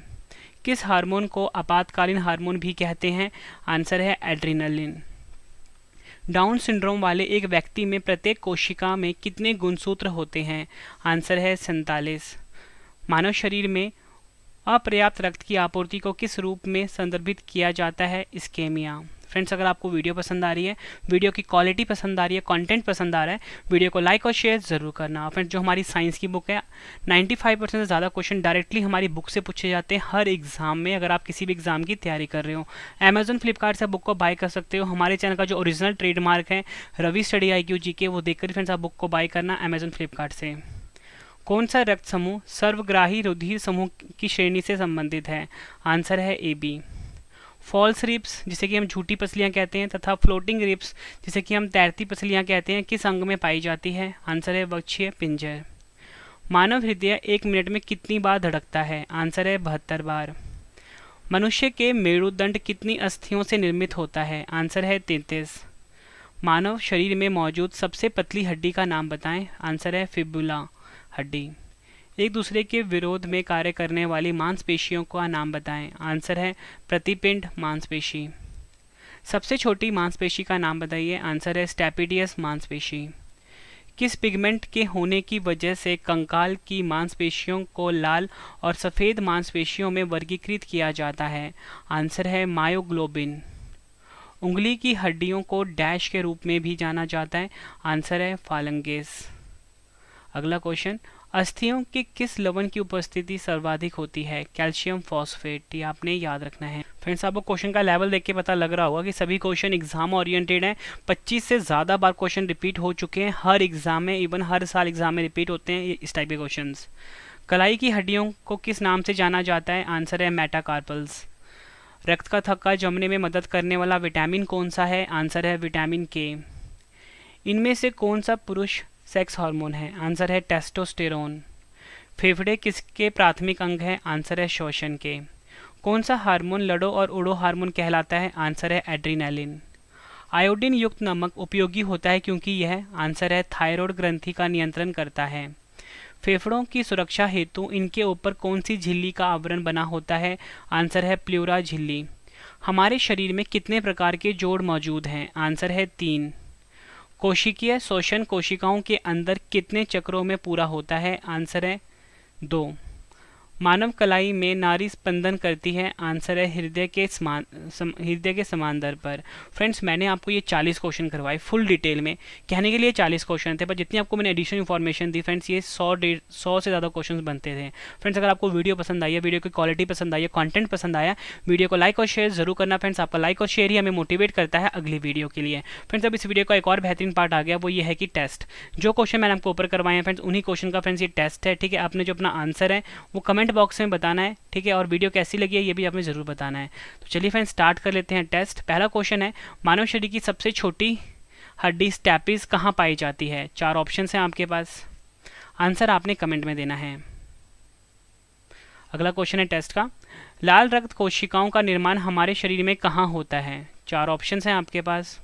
S1: किस हार्मोन को आपातकालीन हार्मोन भी कहते हैं? आंसर है एड्रिनलिन। डाउन सिंड्रोम वाले एक व्यक्ति में प्रत्येक कोशिका में कितने गुणसूत्र होते हैं? आंसर है 47। मानव शरीर में अपर्याप्त रक्त की आपूर्ति को किस रूप में संदर्भित किया जाता है? इस्केमिया। फ्रेंड्स अगर आपको वीडियो पसंद आ रही है, वीडियो की क्वालिटी पसंद आ रही है, कंटेंट पसंद आ रहा है, वीडियो को लाइक और शेयर ज़रूर करना। फ्रेंड्स जो हमारी साइंस की बुक है 95% से ज़्यादा क्वेश्चन डायरेक्टली हमारी बुक से पूछे जाते हैं हर एग्जाम में। अगर आप किसी भी एग्जाम की तैयारी कर रहे हो, अमेजन फ्लिपकार्ट से बुक को बाय कर सकते हो। हमारे चैनल का जो ओरिजिनल ट्रेडमार्क है रवि स्टडी IQ GK, वो देखकर फ्रेंड्स आप बुक को बाय करना अमेजन फ्लिपकार्ट से। कौन सा रक्त समूह सर्वग्राही रुधिर समूह की श्रेणी से संबंधित है? आंसर है AB। फॉल्स रिब्स जिसे कि हम झूठी पसलियां कहते हैं तथा फ्लोटिंग रिब्स जिसे कि हम तैरती पसलियां कहते हैं किस अंग में पाई जाती है? आंसर है वक्षीय पिंजर। मानव हृदय 1 मिनट में कितनी बार धड़कता है? आंसर है 72 बार। मनुष्य के मेरुदंड कितनी अस्थियों से निर्मित होता है? आंसर है 33। मानव शरीर में मौजूद सबसे पतली हड्डी का नाम बताएं? आंसर है फिबुला हड्डी। एक दूसरे के विरोध में कार्य करने वाली मांसपेशियों का नाम बताएं? आंसर है प्रतिपिंड मांसपेशी। सबसे छोटी मांसपेशी का नाम बताइए? आंसर है स्टैपिडियस मांसपेशी। किस पिगमेंट के होने की वजह से कंकाल की मांसपेशियों को लाल और सफ़ेद मांसपेशियों में वर्गीकृत किया जाता है? आंसर है मायोग्लोबिन। उंगली की हड्डियों को डैश के रूप में भी जाना जाता है? आंसर है फालंगेस। अगला क्वेश्चन, अस्थियों के किस लवण की उपस्थिति सर्वाधिक होती है? Calcium phosphate. ये आपने याद रखना है। फ्रेंड्स आपको क्वेश्चन का लेवल देख के पता लग रहा होगा कि सभी क्वेश्चन एग्जाम ओरिएंटेड हैं। 25 से ज़्यादा बार क्वेश्चन रिपीट हो चुके हैं हर एग्जाम में, इवन हर साल एग्जाम में रिपीट होते हैं इस टाइप के क्वेश्चन। कलाई की हड्डियों को किस नाम से जाना जाता है? आंसर है मेटाकार्पल्स। रक्त का थक्का जमने में मदद करने वाला विटामिन कौन सा है? आंसर है विटामिन K। इनमें से कौन सा पुरुष सेक्स हार्मोन है? आंसर है टेस्टोस्टेरोन। फेफड़े किसके प्राथमिक अंग है? आंसर है श्वसन के। कौन सा हार्मोन लड़ो और उड़ो हार्मोन कहलाता है? आंसर है एड्रीनालिन। आयोडीन युक्त नमक उपयोगी होता है क्योंकि यह, आंसर है थायराइड ग्रंथि का नियंत्रण करता है। फेफड़ों की सुरक्षा हेतु इनके ऊपर कौन सी झिल्ली का आवरण बना होता है? आंसर है प्लूरा झिल्ली। हमारे शरीर में कितने प्रकार के जोड़ मौजूद हैं? आंसर है 3। कोशिकीय शोषण कोशिकाओं के अंदर कितने चक्रों में पूरा होता है? आंसर है 2। मानव कलाई में नाड़ी स्पंदन करती है? आंसर है हृदय के समान दर पर। फ्रेंड्स मैंने आपको ये 40 क्वेश्चन करवाए फुल डिटेल में। कहने के लिए 40 क्वेश्चन थे, पर जितनी आपको मैंने एडिशनल इन्फॉर्मेशन दी फ्रेंड्स, ये 100 से ज़्यादा क्वेश्चन बनते थे। फ्रेंड्स अगर आपको वीडियो पसंद आई है, वीडियो की क्वालिटी पसंद आई है, कंटेंट पसंद आया, वीडियो को लाइक और शेयर जरूर करना। फ्रेंड्स आपका लाइक और शेयर ही हमें मोटिवेट करता है अगली वीडियो के लिए। फ्रेंड्स अब इस वीडियो का एक और बेहतरीन पार्ट आ गया, वो ये है कि टेस्ट। जो क्वेश्चन मैंने आपको ऊपर करवाए हैं फ्रेंड्स, उन्हीं क्वेश्चन का फ्रेंड्स ये टेस्ट है। ठीक है, आपने जो अपना आंसर है वो कमेंट बॉक्स में बताना है। ठीक है, और वीडियो कैसी लगी है ये भी आपने जरूर बताना है। तो चलिए फ्रेंड्स स्टार्ट कर लेते हैं टेस्ट। पहला क्वेश्चन है, मानव शरीर की सबसे छोटी हड्डी स्टैपिस कहाँ पाई जाती है? 4 ऑप्शन हैं आपके पास, आंसर आपने कमेंट में देना है। अगला क्वेश्चन है टेस्ट का, लाल रक्त कोशिकाओं का निर्माण हमारे शरीर में कहाँ होता है? 4 ऑप्शन हैं आपके पास।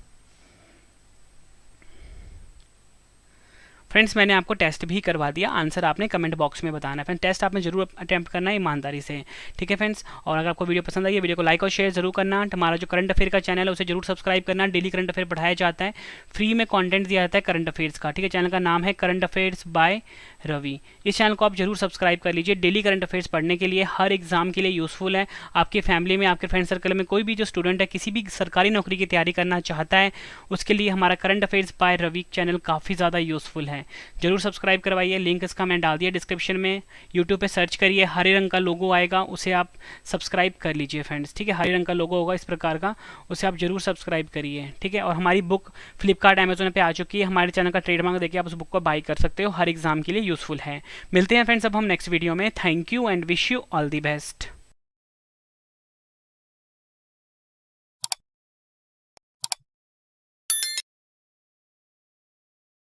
S1: फ्रेंड्स मैंने आपको टेस्ट भी करवा दिया, आंसर आपने कमेंट बॉक्स में बताना है। फ्रेंड्स टेस्ट आपने जरूर अटेम्प्ट करना है ईमानदारी से। ठीक है फ्रेंड्स, और अगर आपको वीडियो पसंद आई है, वीडियो को लाइक और शेयर जरूर करना। हमारा जो करंट अफेयर का चैनल है उसे जरूर सब्सक्राइब करना। डेली करंट अफेयर पढ़ाया जाता है, फ्री में कंटेंट दिया जाता है करंट अफेयर्स का। ठीक है, चैनल का नाम है करंट अफेयर्स बाय रवि। इस चैनल को आप जरूर सब्सक्राइब कर लीजिए। डेली करंट अफेयर्स पढ़ने के लिए, हर एग्जाम के लिए यूजफुल है। आपकी फैमिली में, आपके फ्रेंड सर्कल में कोई भी जो स्टूडेंट है किसी भी सरकारी नौकरी की तैयारी करना चाहता है, उसके लिए हमारा current affairs by Ravi channel काफ़ी ज़्यादा यूजफुल है। जरूर सब्सक्राइब करवाइए, लिंक इसका मैंने डाल दिया डिस्क्रिप्शन में। यूट्यूब पे सर्च करिए, हरे रंग का लोगो आएगा, उसे आप सब्सक्राइब कर लीजिए फ्रेंड्स। ठीक है, हरे रंग का लोगो होगा इस प्रकार का, उसे आप जरूर सब्सक्राइब करिए। ठीक है, और हमारी बुक फ्लिपकार्ट अमेजोन पे आ चुकी है। हमारे चैनल का ट्रेडमार्क देखिए, आप उस बुक को बाय कर सकते हो, हर एग्जाम के लिए यूजफुल है। मिलते हैं फ्रेंड्स अब हम नेक्स्ट वीडियो में। Thank you and wish you all the best.